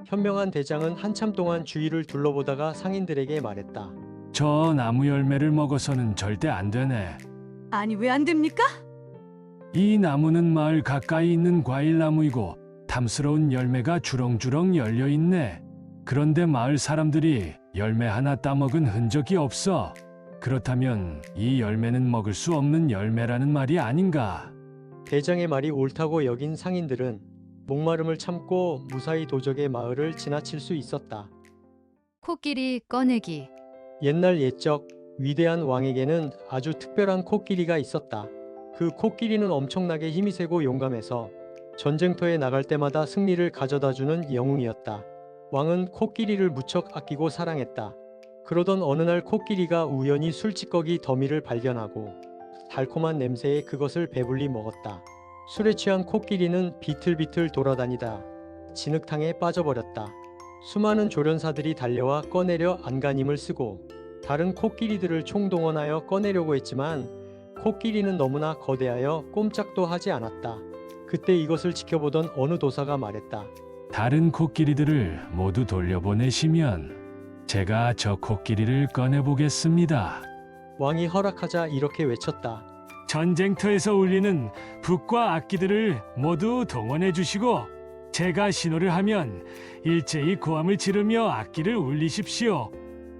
현명한 대장은 한참 동안 주위를 둘러보다가 상인들에게 말했다. 저 나무 열매를 먹어서는 절대 안 되네. 아니 왜 안 됩니까? 이 나무는 마을 가까이 있는 과일나무이고 탐스러운 열매가 주렁주렁 열려 있네. 그런데 마을 사람들이 열매 하나 따먹은 흔적이 없어. 그렇다면 이 열매는 먹을 수 없는 열매라는 말이 아닌가? 대장의 말이 옳다고 여긴 상인들은 목마름을 참고 무사히 도적의 마을을 지나칠 수 있었다. 코끼리 꺼내기. 옛날 옛적 위대한 왕에게는 아주 특별한 코끼리가 있었다. 그 코끼리는 엄청나게 힘이 세고 용감해서 전쟁터에 나갈 때마다 승리를 가져다주는 영웅이었다. 왕은 코끼리를 무척 아끼고 사랑했다. 그러던 어느 날 코끼리가 우연히 술찌꺼기 더미를 발견하고 달콤한 냄새에 그것을 배불리 먹었다. 술에 취한 코끼리는 비틀비틀 돌아다니다 진흙탕에 빠져버렸다. 수많은 조련사들이 달려와 꺼내려 안간힘을 쓰고 다른 코끼리들을 총동원하여 꺼내려고 했지만 코끼리는 너무나 거대하여 꼼짝도 하지 않았다. 그때 이것을 지켜보던 어느 도사가 말했다. 다른 코끼리들을 모두 돌려보내시면 제가 저 코끼리를 꺼내보겠습니다. 왕이 허락하자 이렇게 외쳤다. 전쟁터에서 울리는 북과 악기들을 모두 동원해 주시고 제가 신호를 하면 일제히 고함을 지르며 악기를 울리십시오.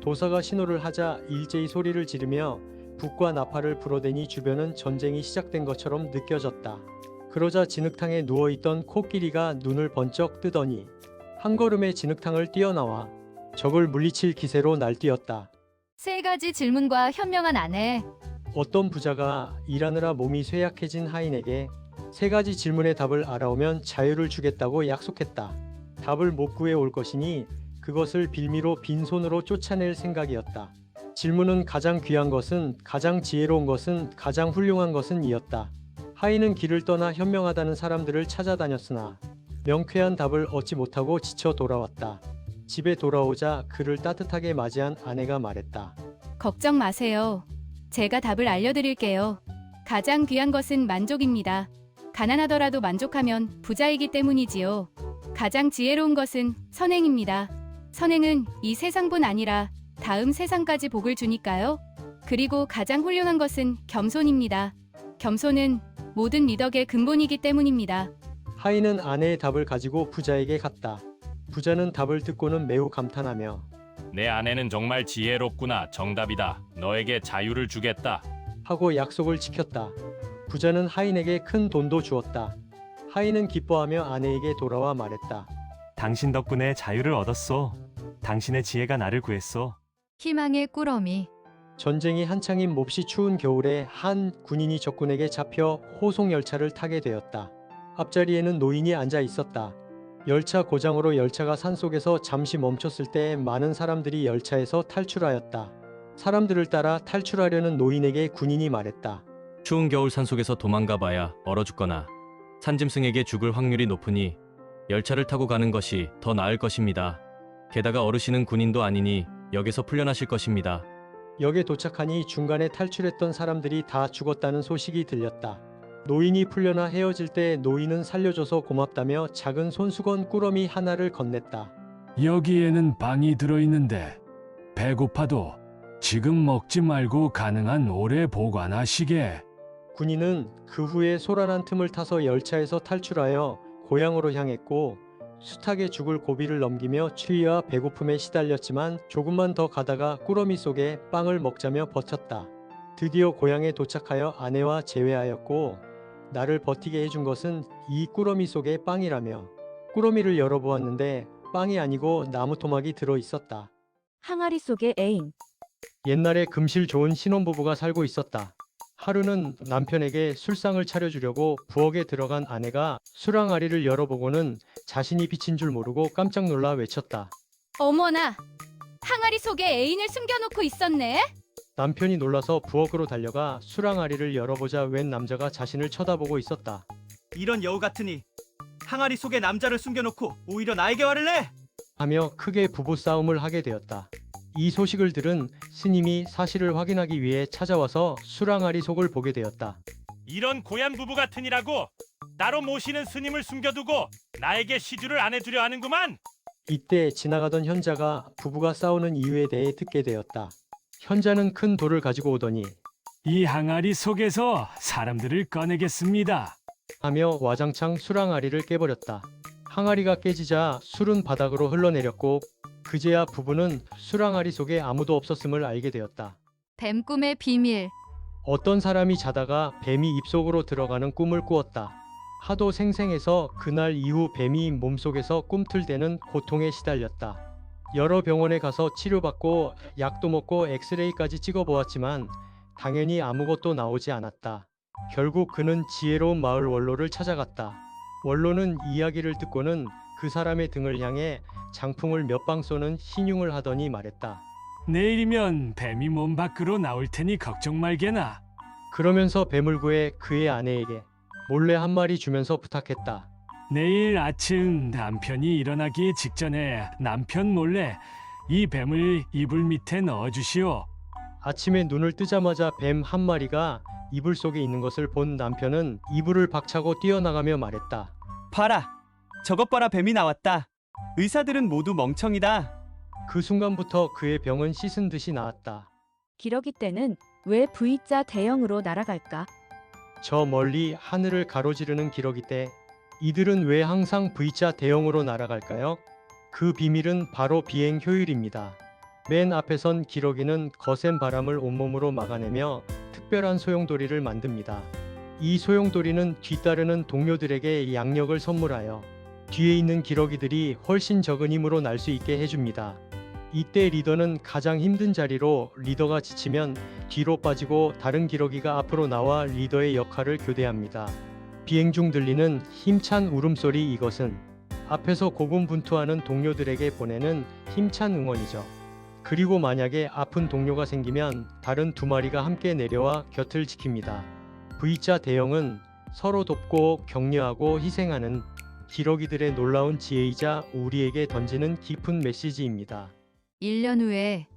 도사가 신호를 하자 일제히 소리를 지르며 북과 나팔을 불어대니 주변은 전쟁이 시작된 것처럼 느껴졌다. 그러자 진흙탕에 누워있던 코끼리가 눈을 번쩍 뜨더니 한 걸음에 진흙탕을 뛰어나와 적을 물리칠 기세로 날뛰었다. 3가지 질문과 현명한 아내. 어떤 부자가 일하느라 몸이 쇠약해진 하인에게 3가지 질문의 답을 알아오면 자유를 주겠다고 약속했다. 답을 못 구해 올 것이니 그것을 빌미로 빈손으로 쫓아낼 생각이었다. 질문은 가장 귀한 것은, 가장 지혜로운 것은, 가장 훌륭한 것은 이었다. 하인은 길을 떠나 현명하다는 사람들을 찾아다녔으나 명쾌한 답을 얻지 못하고 지쳐 돌아왔다. 집에 돌아오자 그를 따뜻하게 맞이한 아내가 말했다. 걱정 마세요. 제가 답을 알려드릴게요. 가장 귀한 것은 만족입니다. 가난하더라도 만족하면 부자이기 때문이지요. 가장 지혜로운 것은 선행입니다. 선행은 이 세상뿐 아니라 다음 세상까지 복을 주니까요. 그리고 가장 훌륭한 것은 겸손입니다. 겸손은 모든 미덕의 근본이기 때문입니다. 하인은 아내의 답을 가지고 부자에게 갔다. 부자는 답을 듣고는 매우 감탄하며 내 아내는 정말 지혜롭구나. 정답이다. 너에게 자유를 주겠다. 하고 약속을 지켰다. 부자는 하인에게 큰 돈도 주었다. 하인은 기뻐하며 아내에게 돌아와 말했다. 당신 덕분에 자유를 얻었소. 당신의 지혜가 나를 구했소. 희망의 꾸러미. 전쟁이 한창인 몹시 추운 겨울에 한 군인이 적군에게 잡혀 호송 열차를 타게 되었다. 앞자리에는 노인이 앉아 있었다. 열차 고장으로 열차가 산속에서 잠시 멈췄을 때 많은 사람들이 열차에서 탈출하였다. 사람들을 따라 탈출하려는 노인에게 군인이 말했다. 추운 겨울 산속에서 도망가봐야 얼어 죽거나 산짐승에게 죽을 확률이 높으니 열차를 타고 가는 것이 더 나을 것입니다. 게다가 어르신은 군인도 아니니 역에서 풀려나실 것입니다. 역에 도착하니 중간에 탈출했던 사람들이 다 죽었다는 소식이 들렸다. 노인이 풀려나 헤어질 때 노인은 살려줘서 고맙다며 작은 손수건 꾸러미 하나를 건넸다. 여기에는 빵이 들어있는데 배고파도 지금 먹지 말고 가능한 오래 보관하시게. 군인은 그 후에 소란한 틈을 타서 열차에서 탈출하여 고향으로 향했고 숱하게 죽을 고비를 넘기며 추위와 배고픔에 시달렸지만 조금만 더 가다가 꾸러미 속에 빵을 먹자며 버텼다. 드디어 고향에 도착하여 아내와 재회하였고 나를 버티게 해준 것은 이 꾸러미 속의 빵이라며 꾸러미를 열어보았는데 빵이 아니고 나무 토막이 들어 있었다. 항아리 속의 애인. 옛날에 금실 좋은 신혼부부가 살고 있었다. 하루는 남편에게 술상을 차려주려고 부엌에 들어간 아내가 술항아리를 열어보고는 자신이 비친 줄 모르고 깜짝 놀라 외쳤다. 어머나! 항아리 속에 애인을 숨겨놓고 있었네? 남편이 놀라서 부엌으로 달려가 술항아리를 열어보자 웬 남자가 자신을 쳐다보고 있었다. 이런 여우 같으니 항아리 속에 남자를 숨겨놓고 오히려 나에게 화를 내! 하며 크게 부부싸움을 하게 되었다. 이 소식을 들은 스님이 사실을 확인하기 위해 찾아와서 술항아리 속을 보게 되었다. 이런 고얀 부부 같으니라고 따로 모시는 스님을 숨겨두고 나에게 시주를 안 해주려 하는구만. 이때 지나가던 현자가 부부가 싸우는 이유에 대해 듣게 되었다. 현자는 큰 돌을 가지고 오더니 이 항아리 속에서 사람들을 꺼내겠습니다. 하며 와장창 술항아리를 깨버렸다. 항아리가 깨지자 술은 바닥으로 흘러내렸고 그제야 부부는 술항아리 속에 아무도 없었음을 알게 되었다. 뱀 꿈의 비밀. 어떤 사람이 자다가 뱀이 입속으로 들어가는 꿈을 꾸었다. 하도 생생해서 그날 이후 뱀이 몸속에서 꿈틀대는 고통에 시달렸다. 여러 병원에 가서 치료받고 약도 먹고 엑스레이까지 찍어보았지만 당연히 아무것도 나오지 않았다. 결국 그는 지혜로운 마을 원로를 찾아갔다. 원로는 이야기를 듣고는 그 사람의 등을 향해 장풍을 몇 방 쏘는 신용을 하더니 말했다. 내일이면 뱀이 몸 밖으로 나올 테니 걱정 말게나. 그러면서 뱀을 구해 그의 아내에게 몰래 한 마리 주면서 부탁했다. 내일 아침 남편이 일어나기 직전에 남편 몰래 이 뱀을 이불 밑에 넣어주시오. 아침에 눈을 뜨자마자 뱀 한 마리가 이불 속에 있는 것을 본 남편은 이불을 박차고 뛰어나가며 말했다. 봐라! 저것 봐라, 뱀이 나왔다. 의사들은 모두 멍청이다. 그 순간부터 그의 병은 씻은 듯이 나았다. 기러기 때는 왜 V자 대형으로 날아갈까? 저 멀리 하늘을 가로지르는 기러기 때 이들은 왜 항상 V자 대형으로 날아갈까요? 그 비밀은 바로 비행 효율입니다. 맨 앞에 선 기러기는 거센 바람을 온몸으로 막아내며 특별한 소용돌이를 만듭니다. 이 소용돌이는 뒤따르는 동료들에게 양력을 선물하여 뒤에 있는 기러기들이 훨씬 적은 힘으로 날 수 있게 해줍니다. 이때 리더는 가장 힘든 자리로 리더가 지치면 뒤로 빠지고 다른 기러기가 앞으로 나와 리더의 역할을 교대합니다. 비행 중 들리는 힘찬 울음소리, 이것은 앞에서 고군분투하는 동료들에게 보내는 힘찬 응원이죠. 그리고 만약에 아픈 동료가 생기면 다른 두 마리가 함께 내려와 곁을 지킵니다. V자 대형은 서로 돕고 격려하고 희생하는 기러기들의 놀라운 지혜이자 우리에게 던지는 깊은 메시지입니다. 1년 후에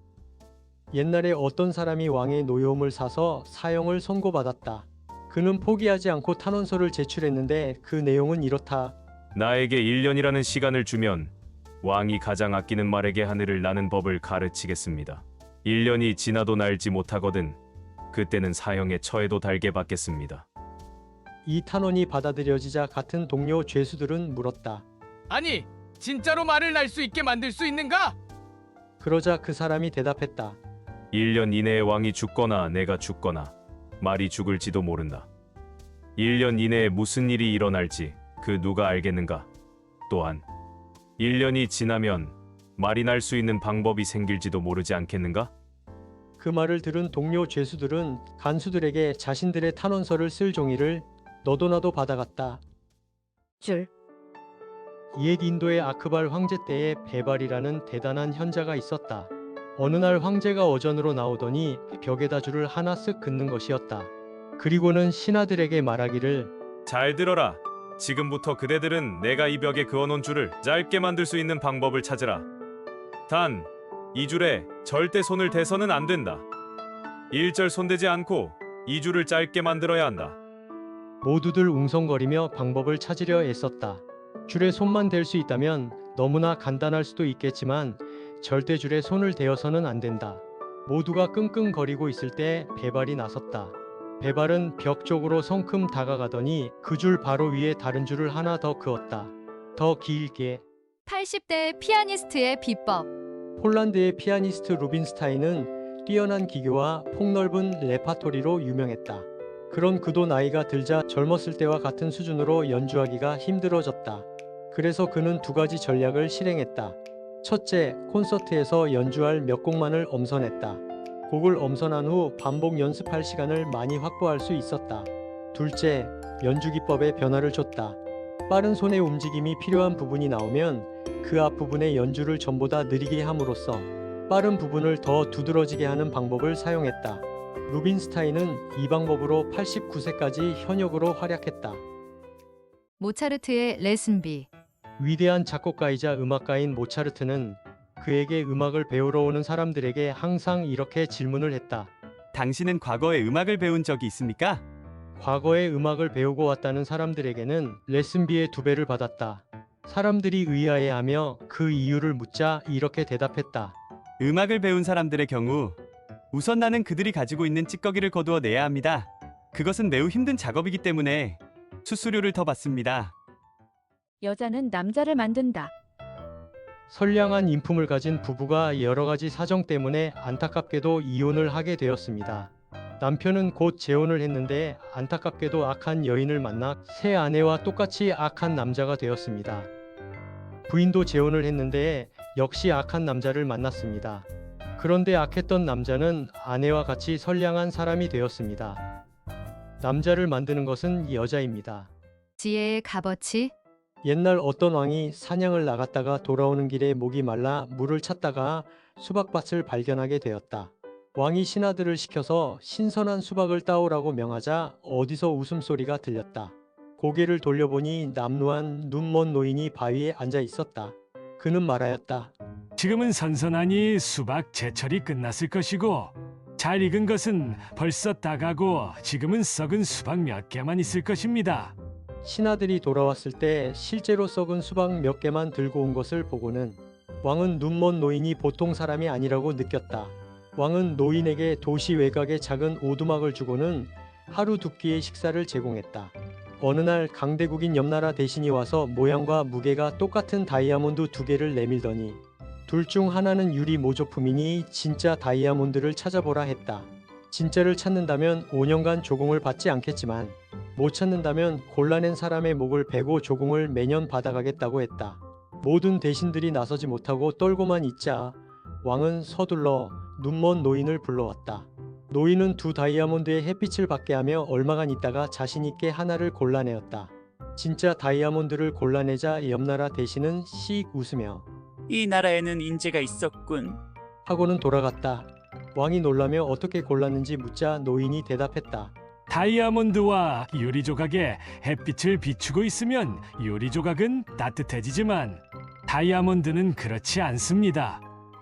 옛날에 어떤 사람이 왕의 노여움을 사서 사형을 선고받았다. 그는 포기하지 않고 탄원서를 제출했는데 그 내용은 이렇다. 나에게 1년이라는 시간을 주면 왕이 가장 아끼는 말에게 하늘을 나는 법을 가르치겠습니다. 1년이 지나도 날지 못하거든 그때는 사형에 처해도 달게 받겠습니다. 이 탄원이 받아들여지자 같은 동료 죄수들은 물었다. 아니, 진짜로 말을 날 수 있게 만들 수 있는가? 그러자 그 사람이 대답했다. 1년 이내에 왕이 죽거나 내가 죽거나 말이 죽을지도 모른다. 1년 이내에 무슨 일이 일어날지 그 누가 알겠는가? 또한 1년이 지나면 말이 날 수 있는 방법이 생길지도 모르지 않겠는가? 그 말을 들은 동료 죄수들은 간수들에게 자신들의 탄원서를 쓸 종이를 너도 나도 받아갔다. 옛 인도의 아크발 황제 때에 베발이라는 대단한 현자가 있었다. 어느 날 황제가 어전으로 나오더니 벽에다 줄을 하나 쓱 긋는 것이었다. 그리고는 신하들에게 말하기를 잘 들어라. 지금부터 그대들은 내가 이 벽에 그어놓은 줄을 짧게 만들 수 있는 방법을 찾으라. 단, 이 줄에 절대 손을 대서는 안 된다. 일절 손대지 않고 이 줄을 짧게 만들어야 한다. 모두들 웅성거리며 방법을 찾으려 애썼다. 줄에 손만 댈 수 있다면 너무나 간단할 수도 있겠지만 절대 줄에 손을 대어서는 안 된다. 모두가 끙끙거리고 있을 때 베발이 나섰다. 베발은 벽 쪽으로 성큼 다가가더니 그 줄 바로 위에 다른 줄을 하나 더 그었다. 더 길게. 80대 피아니스트의 비법. 폴란드의 피아니스트 루빈스타인은 뛰어난 기교와 폭넓은 레파토리로 유명했다. 그런 그도 나이가 들자 젊었을 때와 같은 수준으로 연주하기가 힘들어졌다. 그래서 그는 두 가지 전략을 실행했다. 첫째, 콘서트에서 연주할 몇 곡만을 엄선했다. 곡을 엄선한 후 반복 연습할 시간을 많이 확보할 수 있었다. 둘째, 연주 기법에 변화를 줬다. 빠른 손의 움직임이 필요한 부분이 나오면 그 앞부분의 연주를 전보다 느리게 함으로써 빠른 부분을 더 두드러지게 하는 방법을 사용했다. 루빈스타인은 이 방법으로 89세까지 현역으로 활약했다. 모차르트의 레슨비. 위대한 작곡가이자 음악가인 모차르트는 그에게 음악을 배우러 오는 사람들에게 항상 이렇게 질문을 했다. 당신은 과거에 음악을 배운 적이 있습니까? 과거에 음악을 배우고 왔다는 사람들에게는 레슨비의 2배를 받았다. 사람들이 의아해하며 그 이유를 묻자 이렇게 대답했다. 음악을 배운 사람들의 경우 우선 나는 그들이 가지고 있는 찌꺼기를 거두어 내야 합니다. 그것은 매우 힘든 작업이기 때문에 수수료를 더 받습니다. 여자는 남자를 만든다. 선량한 인품을 가진 부부가 여러 가지 사정 때문에 안타깝게도 이혼을 하게 되었습니다. 남편은 곧 재혼을 했는데 안타깝게도 악한 여인을 만나 새 아내와 똑같이 악한 남자가 되었습니다. 부인도 재혼을 했는데 역시 악한 남자를 만났습니다. 그런데 악했던 남자는 아내와 같이 선량한 사람이 되었습니다. 남자를 만드는 것은 여자입니다. 지혜의 값어치. 옛날 어떤 왕이 사냥을 나갔다가 돌아오는 길에 목이 말라 물을 찾다가 수박밭을 발견하게 되었다. 왕이 신하들을 시켜서 신선한 수박을 따오라고 명하자 어디서 웃음소리가 들렸다. 고개를 돌려보니 남루한 눈먼 노인이 바위에 앉아 있었다. 그는 말하였다. 지금은 선선하니 수박 제철이 끝났을 것이고 잘 익은 것은 벌써 따가고 지금은 썩은 수박 몇 개만 있을 것입니다. 신하들이 돌아왔을 때 실제로 썩은 수박 몇 개만 들고 온 것을 보고는 왕은 눈먼 노인이 보통 사람이 아니라고 느꼈다. 왕은 노인에게 도시 외곽에 작은 오두막을 주고는 하루 2끼의 식사를 제공했다. 어느 날 강대국인 옆나라 대신이 와서 모양과 무게가 똑같은 다이아몬드 2개를 내밀더니 둘 중 하나는 유리 모조품이니 진짜 다이아몬드를 찾아보라 했다. 진짜를 찾는다면 5년간 조공을 받지 않겠지만 못 찾는다면 골라낸 사람의 목을 베고 조공을 매년 받아가겠다고 했다. 모든 대신들이 나서지 못하고 떨고만 있자 왕은 서둘러 눈먼 노인을 불러왔다. 노인은 두 다이아몬드의 햇빛을 받게 하며 얼마간 있다가 자신 있게 하나를 골라내었다. 진짜 다이아몬드를 골라내자 옆나라 대신은 씩 웃으며 이 나라에는 인재가 있었군. 하고는 돌아갔다. 왕이 놀라며 어떻게 골랐는지 묻자 노인이 대답했다. 다이아몬드와 유리 조각에 햇빛을 비추고 있으면 유리 조각은 따뜻해지지만 다이아몬드는 그렇지 않습니다.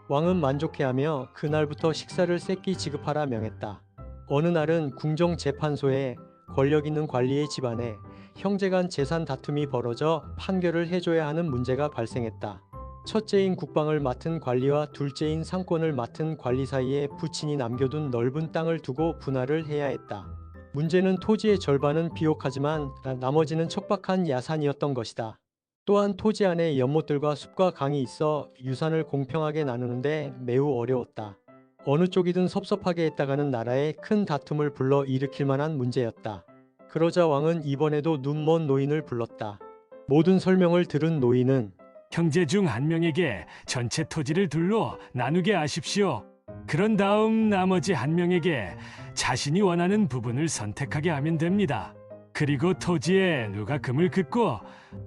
왕은 만족해하며 그날부터 식사를 세끼 지급하라 명했다. 어느 날은 궁정 재판소에 권력 있는 관리의 집안에 형제간 재산 다툼이 벌어져 판결을 해줘야 하는 문제가 발생했다. 첫째인 국방을 맡은 관리와 둘째인 상권을 맡은 관리 사이에 부친이 남겨둔 넓은 땅을 두고 분할을 해야 했다. 문제는 토지의 절반은 비옥하지만 나머지는 척박한 야산이었던 것이다. 또한 토지 안에 연못들과 숲과 강이 있어 유산을 공평하게 나누는데 매우 어려웠다. 어느 쪽이든 섭섭하게 했다가는 나라에 큰 다툼을 불러 일으킬 만한 문제였다. 그러자 왕은 이번에도 눈먼 노인을 불렀다. 모든 설명을 들은 노인은 형제 중 한 명에게 전체 토지를 둘로 나누게 하십시오. 그런 다음 나머지 한 명에게 자신이 원하는 부분을 선택하게 하면 됩니다. 그리고 토지에 누가 금을 긋고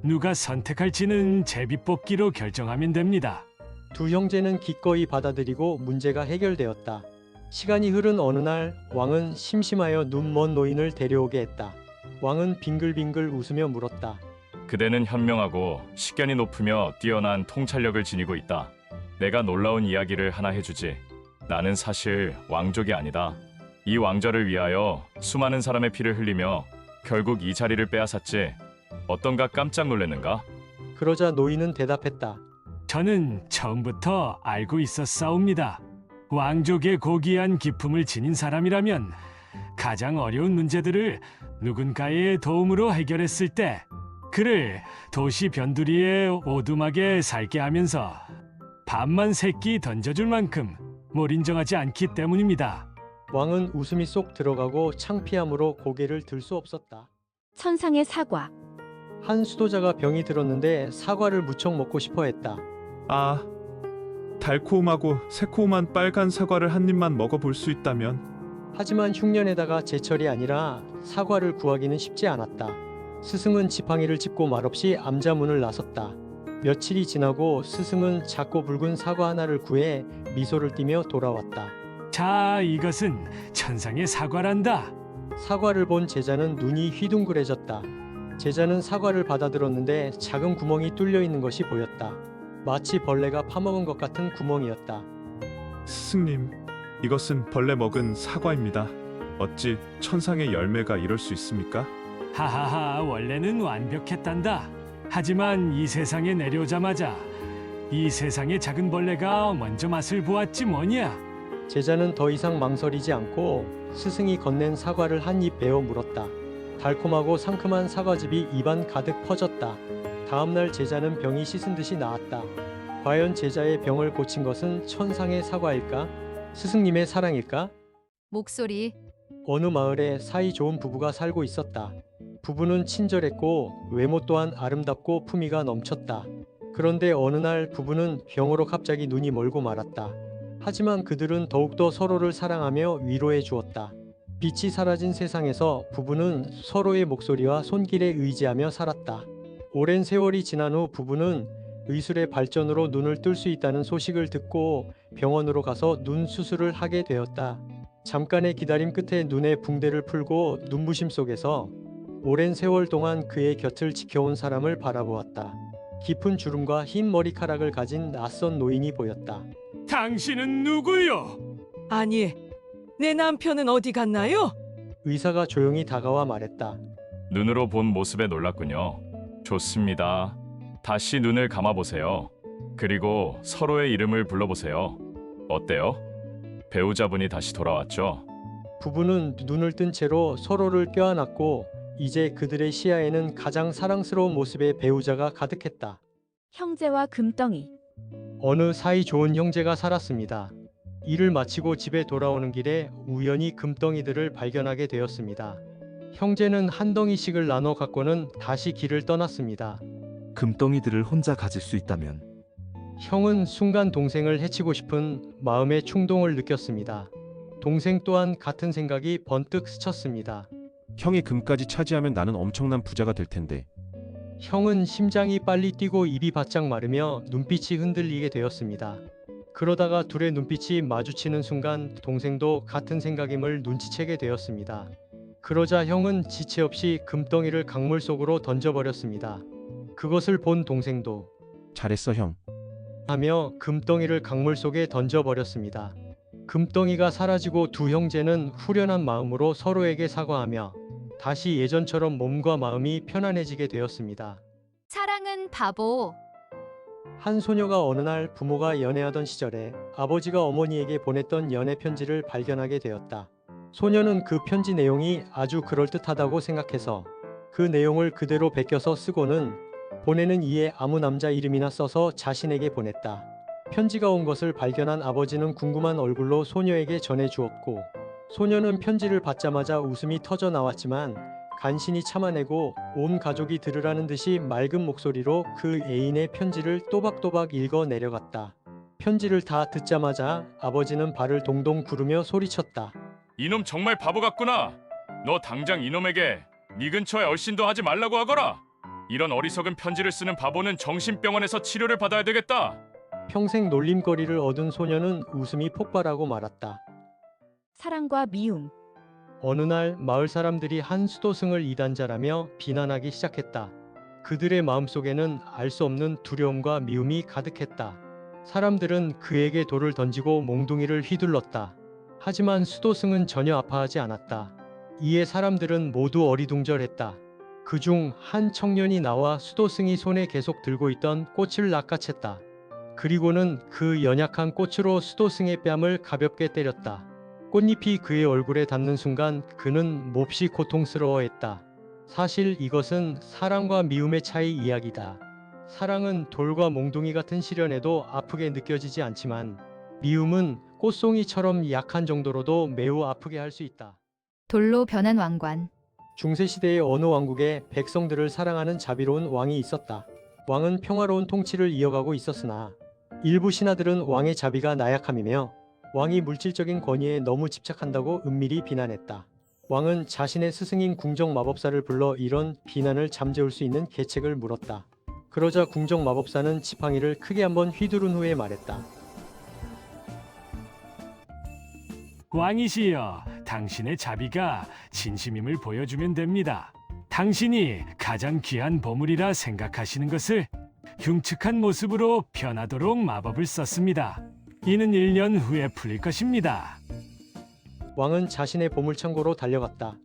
누가 선택할지는 제비뽑기로 결정하면 됩니다. 두 형제는 기꺼이 받아들이고 문제가 해결되었다. 시간이 흐른 어느 날 왕은 심심하여 눈먼 노인을 데려오게 했다. 왕은 빙글빙글 웃으며 물었다. 그대는 현명하고 식견이 높으며 뛰어난 통찰력을 지니고 있다. 내가 놀라운 이야기를 하나 해주지. 나는 사실 왕족이 아니다. 이 왕좌를 위하여 수많은 사람의 피를 흘리며 결국 이 자리를 빼앗았지. 어떤가 깜짝 놀랐는가? 그러자 노인은 대답했다. 저는 처음부터 알고 있었사옵니다. 왕족의 고귀한 기품을 지닌 사람이라면 가장 어려운 문제들을 누군가의 도움으로 해결했을 때 그를 도시 변두리에 오두막에 살게 하면서 밥만 세끼 던져줄 만큼 뭘 인정하지 않기 때문입니다. 왕은 웃음이 쏙 들어가고 창피함으로 고개를 들 수 없었다. 천상의 사과. 한 수도자가 병이 들었는데 사과를 무척 먹고 싶어 했다. 아, 달콤하고 새콤한 빨간 사과를 한 입만 먹어볼 수 있다면. 하지만 흉년에다가 제철이 아니라 사과를 구하기는 쉽지 않았다. 스승은 지팡이를 짚고 말없이 암자문을 나섰다. 며칠이 지나고 스승은 작고 붉은 사과 하나를 구해 미소를 띠며 돌아왔다. 자, 이것은 천상의 사과란다. 사과를 본 제자는 눈이 휘둥그레졌다. 제자는 사과를 받아들었는데 작은 구멍이 뚫려 있는 것이 보였다. 마치 벌레가 파먹은 것 같은 구멍이었다. 스승님, 이것은 벌레 먹은 사과입니다. 어찌 천상의 열매가 이럴 수 있습니까? 하하하, 원래는 완벽했단다. 하지만 이 세상에 내려오자마자 이 세상의 작은 벌레가 먼저 맛을 보았지 뭐냐. 제자는 더 이상 망설이지 않고 스승이 건넨 사과를 한 입 베어 물었다. 달콤하고 상큼한 사과즙이 입안 가득 퍼졌다. 다음날 제자는 병이 씻은 듯이 나았다. 과연 제자의 병을 고친 것은 천상의 사과일까? 스승님의 사랑일까? 목소리. 어느 마을에 사이 좋은 부부가 살고 있었다. 부부는 친절했고 외모 또한 아름답고 품위가 넘쳤다. 그런데 어느 날 부부는 병으로 갑자기 눈이 멀고 말았다. 하지만 그들은 더욱더 서로를 사랑하며 위로해 주었다. 빛이 사라진 세상에서 부부는 서로의 목소리와 손길에 의지하며 살았다. 오랜 세월이 지난 후 부부는 의술의 발전으로 눈을 뜰 수 있다는 소식을 듣고 병원으로 가서 눈 수술을 하게 되었다. 잠깐의 기다림 끝에 눈의 붕대를 풀고 눈부심 속에서 오랜 세월 동안 그의 곁을 지켜온 사람을 바라보았다. 깊은 주름과 흰 머리카락을 가진 낯선 노인이 보였다. 당신은 누구요? 아니, 내 남편은 어디 갔나요? 의사가 조용히 다가와 말했다. 눈으로 본 모습에 놀랐군요. 좋습니다. 다시 눈을 감아보세요. 그리고 서로의 이름을 불러보세요. 어때요? 배우자분이 다시 돌아왔죠? 부부는 눈을 뜬 채로 서로를 껴안았고 이제 그들의 시야에는 가장 사랑스러운 모습의 배우자가 가득했다. 형제와 금덩이. 어느 사이 좋은 형제가 살았습니다. 일을 마치고 집에 돌아오는 길에 우연히 금덩이들을 발견하게 되었습니다. 형제는 한 덩이씩을 나눠 갖고는 다시 길을 떠났습니다. 금덩이들을 혼자 가질 수 있다면 형은 순간 동생을 해치고 싶은 마음의 충동을 느꼈습니다. 동생 또한 같은 생각이 번뜩 스쳤습니다. 형이 금까지 차지하면 나는 엄청난 부자가 될 텐데. 형은 심장이 빨리 뛰고 입이 바짝 마르며 눈빛이 흔들리게 되었습니다. 그러다가 둘의 눈빛이 마주치는 순간 동생도 같은 생각임을 눈치채게 되었습니다. 그러자 형은 지체 없이 금덩이를 강물 속으로 던져버렸습니다. 그것을 본 동생도 잘했어 형. 하며 금덩이를 강물 속에 던져버렸습니다. 금덩이가 사라지고 두 형제는 후련한 마음으로 서로에게 사과하며 다시 예전처럼 몸과 마음이 편안해지게 되었습니다. 사랑은 바보. 한 소녀가 어느 날 부모가 연애하던 시절에 아버지가 어머니에게 보냈던 연애 편지를 발견하게 되었다. 소녀는 그 편지 내용이 아주 그럴듯하다고 생각해서 그 내용을 그대로 베껴서 쓰고는 보내는 이에 아무 남자 이름이나 써서 자신에게 보냈다. 편지가 온 것을 발견한 아버지는 궁금한 얼굴로 소녀에게 전해주었고 소녀는 편지를 받자마자 웃음이 터져 나왔지만 간신히 참아내고 온 가족이 들으라는 듯이 맑은 목소리로 그 애인의 편지를 또박또박 읽어 내려갔다. 편지를 다 듣자마자 아버지는 발을 동동 구르며 소리쳤다. 이놈 정말 바보 같구나. 너 당장 이놈에게 네 근처에 얼씬도 하지 말라고 하거라. 이런 어리석은 편지를 쓰는 바보는 정신병원에서 치료를 받아야 되겠다. 평생 놀림거리를 얻은 소녀는 웃음이 폭발하고 말았다. 사랑과 미움. 어느 날 마을 사람들이 한 수도승을 이단자라며 비난하기 시작했다. 그들의 마음속에는 알 수 없는 두려움과 미움이 가득했다. 사람들은 그에게 돌을 던지고 몽둥이를 휘둘렀다. 하지만 수도승은 전혀 아파하지 않았다. 이에 사람들은 모두 어리둥절했다. 그중 한 청년이 나와 수도승이 손에 계속 들고 있던 꽃을 낚아챘다. 그리고는 그 연약한 꽃으로 수도승의 뺨을 가볍게 때렸다. 꽃잎이 그의 얼굴에 닿는 순간 그는 몹시 고통스러워했다. 사실 이것은 사랑과 미움의 차이 이야기다. 사랑은 돌과 몽둥이 같은 시련에도 아프게 느껴지지 않지만 미움은 꽃송이처럼 약한 정도로도 매우 아프게 할 수 있다. 돌로 변한 왕관. 중세시대의 어느 왕국에 백성들을 사랑하는 자비로운 왕이 있었다. 왕은 평화로운 통치를 이어가고 있었으나 일부 신하들은 왕의 자비가 나약함이며 왕이 물질적인 권위에 너무 집착한다고 은밀히 비난했다. 왕은 자신의 스승인 궁정 마법사를 불러 이런 비난을 잠재울 수 있는 계책을 물었다. 그러자 궁정 마법사는 지팡이를 크게 한번 휘두른 후에 말했다. 왕이시여, 당신의 자비가 진심임을 보여주면 됩니다. 당신이 가장 귀한 보물이라 생각하시는 것을 흉측한 모습으로 변하도록 마법을 썼습니다. 이는 1년 후에 풀릴 것입니다. 왕은 자신의 보물창고로 달려갔다.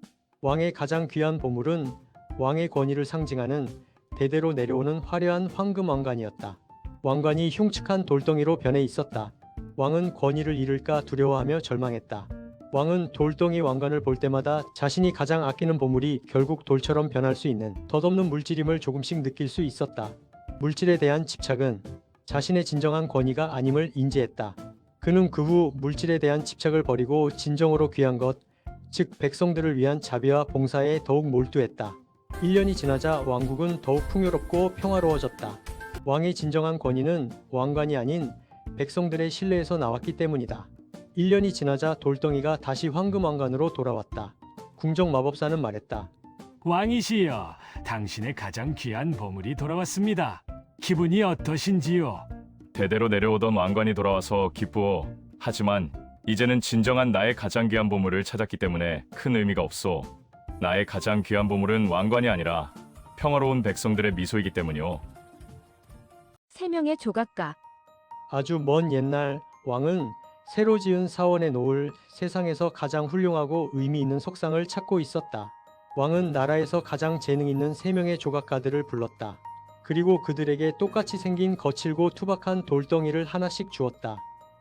왕의 가장 귀한 보물은 왕의 권위를 상징하는 대대로 내려오는 화려한 황금 왕관이었다. 왕관이 흉측한 돌덩이로 변해 있었다. 왕은 권위를 잃을까 두려워하며 절망했다. 왕은 돌덩이 왕관을 볼 때마다 자신이 가장 아끼는 보물이 결국 돌처럼 변할 수 있는 덧없는 물질임을 조금씩 느낄 수 있었다. 물질에 대한 집착은 자신의 진정한 권위가 아님을 인지했다. 그는 그 후 물질에 대한 집착을 버리고 진정으로 귀한 것, 즉 백성들을 위한 자비와 봉사에 더욱 몰두했다. 1년이 지나자 왕국은 더욱 풍요롭고 평화로워졌다. 왕의 진정한 권위는 왕관이 아닌 백성들의 신뢰에서 나왔기 때문이다. 1년이 지나자 돌덩이가 다시 황금 왕관으로 돌아왔다. 궁정 마법사는 말했다. 왕이시여, 당신의 가장 귀한 보물이 돌아왔습니다. 기분이 어떠신지요? 대대로 내려오던 왕관이 돌아와서 기쁘어. 하지만 이제는 진정한 나의 가장 귀한 보물을 찾았기 때문에 큰 의미가 없소. 나의 가장 귀한 보물은 왕관이 아니라 평화로운 백성들의 미소이기 때문이오. 세 명의 조각가. 아주 먼 옛날 왕은 새로 지은 사원에 놓을 세상에서 가장 훌륭하고 의미 있는 석상을 찾고 있었다. 왕은 나라에서 가장 재능 있는 3명의 조각가들을 불렀다. 그리고 그들에게 똑같이 생긴 거칠고 투박한 돌덩이를 하나씩 주었다.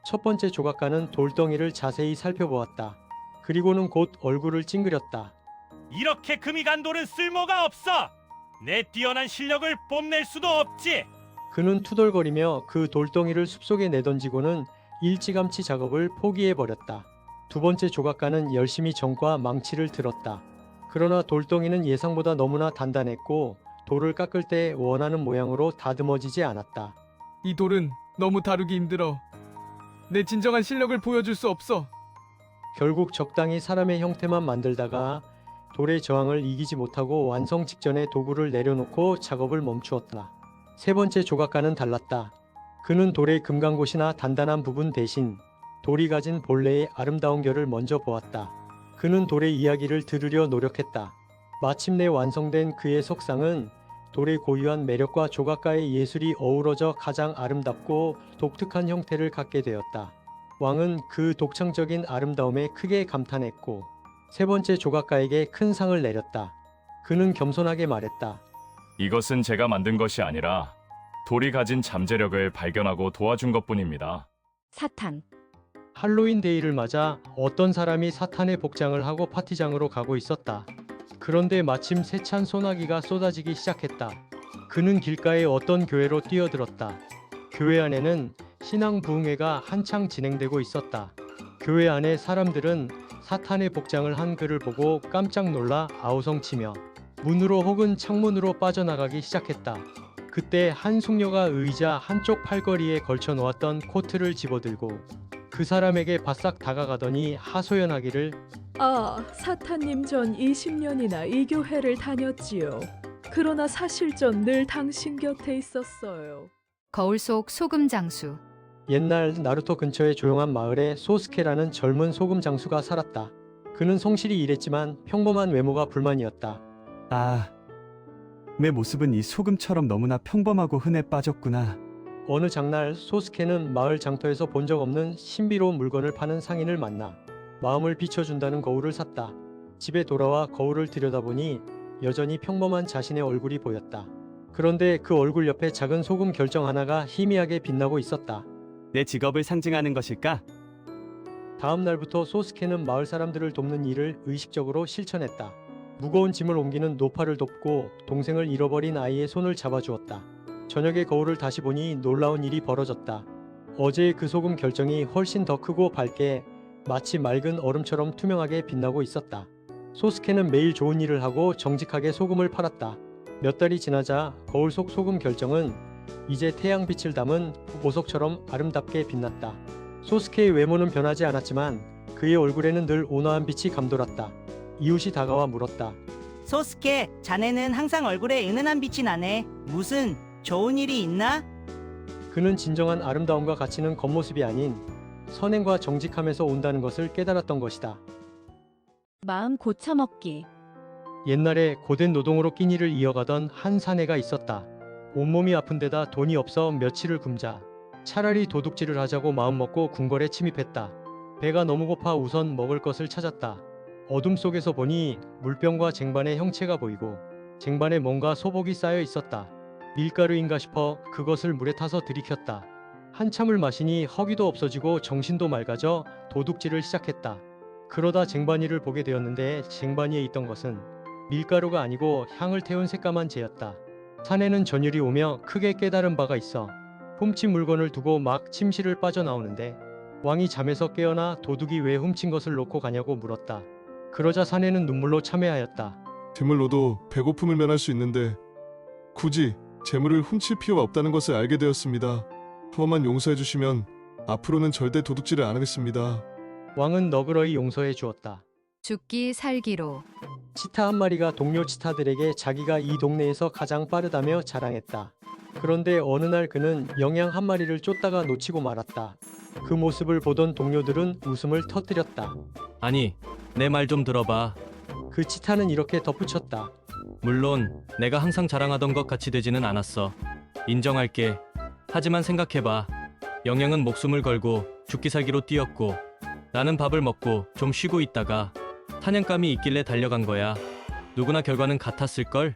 첫 번째 조각가는 돌덩이를 자세히 살펴보았다. 그리고는 곧 얼굴을 찡그렸다. 이렇게 금이 간 돌은 쓸모가 없어. 내 뛰어난 실력을 뽐낼 수도 없지. 그는 투덜거리며 그 돌덩이를 숲속에 내던지고는 일찌감치 작업을 포기해버렸다. 두 번째 조각가는 열심히 정과 망치를 들었다. 그러나 돌덩이는 예상보다 너무나 단단했고 돌을 깎을 때 원하는 모양으로 다듬어지지 않았다. 이 돌은 너무 다루기 힘들어. 내 진정한 실력을 보여줄 수 없어. 결국 적당히 사람의 형태만 만들다가 돌의 저항을 이기지 못하고 완성 직전에 도구를 내려놓고 작업을 멈추었다. 세 번째 조각가는 달랐다. 그는 돌의 금강곳이나 단단한 부분 대신 돌이 가진 본래의 아름다운 결을 먼저 보았다. 그는 돌의 이야기를 들으려 노력했다. 마침내 완성된 그의 석상은 돌의 고유한 매력과 조각가의 예술이 어우러져 가장 아름답고 독특한 형태를 갖게 되었다. 왕은 그 독창적인 아름다움에 크게 감탄했고 세 번째 조각가에게 큰 상을 내렸다. 그는 겸손하게 말했다. 이것은 제가 만든 것이 아니라 돌이 가진 잠재력을 발견하고 도와준 것뿐입니다. 사탄. 할로윈 데이를 맞아 어떤 사람이 사탄의 복장을 하고 파티장으로 가고 있었다. 그런데 마침 세찬 소나기가 쏟아지기 시작했다. 그는 길가의 어떤 교회로 뛰어들었다. 교회 안에는 신앙 부흥회가 한창 진행되고 있었다. 교회 안의 사람들은 사탄의 복장을 한 그를 보고 깜짝 놀라 아우성치며 문으로 혹은 창문으로 빠져나가기 시작했다. 그때 한 숙녀가 의자 한쪽 팔걸이에 걸쳐 놓았던 코트를 집어들고 그 사람에게 바싹 다가가더니 하소연하기를 아, 사탄님 전 20년이나 이 교회를 다녔지요. 그러나 사실 전 늘 당신 곁에 있었어요. 거울 속 소금 장수. 옛날 나루토 근처의 조용한 마을에 소스케라는 젊은 소금 장수가 살았다. 그는 성실히 일했지만 평범한 외모가 불만이었다. 아, 내 모습은 이 소금처럼 너무나 평범하고 흔해 빠졌구나. 어느 장날 소스케는 마을 장터에서 본 적 없는 신비로운 물건을 파는 상인을 만나 마음을 비춰준다는 거울을 샀다. 집에 돌아와 거울을 들여다보니 여전히 평범한 자신의 얼굴이 보였다. 그런데 그 얼굴 옆에 작은 소금 결정 하나가 희미하게 빛나고 있었다. 내 직업을 상징하는 것일까? 다음 날부터 소스케는 마을 사람들을 돕는 일을 의식적으로 실천했다. 무거운 짐을 옮기는 노파를 돕고 동생을 잃어버린 아이의 손을 잡아주었다. 저녁에 거울을 다시 보니 놀라운 일이 벌어졌다. 어제의 그 소금 결정이 훨씬 더 크고 밝게 마치 맑은 얼음처럼 투명하게 빛나고 있었다. 소스케는 매일 좋은 일을 하고 정직하게 소금을 팔았다. 몇 달이 지나자 거울 속 소금 결정은 이제 태양빛을 담은 보석처럼 아름답게 빛났다. 소스케의 외모는 변하지 않았지만 그의 얼굴에는 늘 온화한 빛이 감돌았다. 이웃이 다가와 물었다. 소스케, 자네는 항상 얼굴에 은은한 빛이 나네. 무슨 좋은 일이 있나? 그는 진정한 아름다움과 가치는 겉모습이 아닌 선행과 정직함에서 온다는 것을 깨달았던 것이다. 마음 고쳐먹기. 옛날에 고된 노동으로 끼니를 이어가던 한 사내가 있었다. 온몸이 아픈 데다 돈이 없어 며칠을 굶자 차라리 도둑질을 하자고 마음먹고 궁궐에 침입했다. 배가 너무 고파 우선 먹을 것을 찾았다. 어둠 속에서 보니 물병과 쟁반의 형체가 보이고 쟁반에 뭔가 소복이 쌓여 있었다. 밀가루인가 싶어 그것을 물에 타서 들이켰다. 한참을 마시니 허기도 없어지고 정신도 맑아져 도둑질을 시작했다. 그러다 쟁반위를 보게 되었는데 쟁반위에 있던 것은 밀가루가 아니고 향을 태운 새까만 재였다. 사내는 전율이 오며 크게 깨달은 바가 있어 훔친 물건을 두고 막 침실을 빠져나오는데 왕이 잠에서 깨어나 도둑이 왜 훔친 것을 놓고 가냐고 물었다. 그러자 사내는 눈물로 참회하였다. 재물로도 배고픔을 면할 수 있는데 굳이 재물을 훔칠 필요가 없다는 것을 알게 되었습니다. 한 번만 용서해 주시면 앞으로는 절대 도둑질을 안 하겠습니다. 왕은 너그러이 용서해 주었다. 죽기 살기로. 치타 한 마리가 동료 치타들에게 자기가 이 동네에서 가장 빠르다며 자랑했다. 그런데 어느 날 그는 영양 한 마리를 쫓다가 놓치고 말았다. 그 모습을 보던 동료들은 웃음을 터뜨렸다. 아니, 내 말 좀 들어봐. 그 치타는 이렇게 덧붙였다. 물론 내가 항상 자랑하던 것 같이 되지는 않았어. 인정할게. 하지만 생각해봐. 영양은 목숨을 걸고 죽기 살기로 뛰었고 나는 밥을 먹고 좀 쉬고 있다가 사냥감이 있길래 달려간 거야. 누구나 결과는 같았을걸?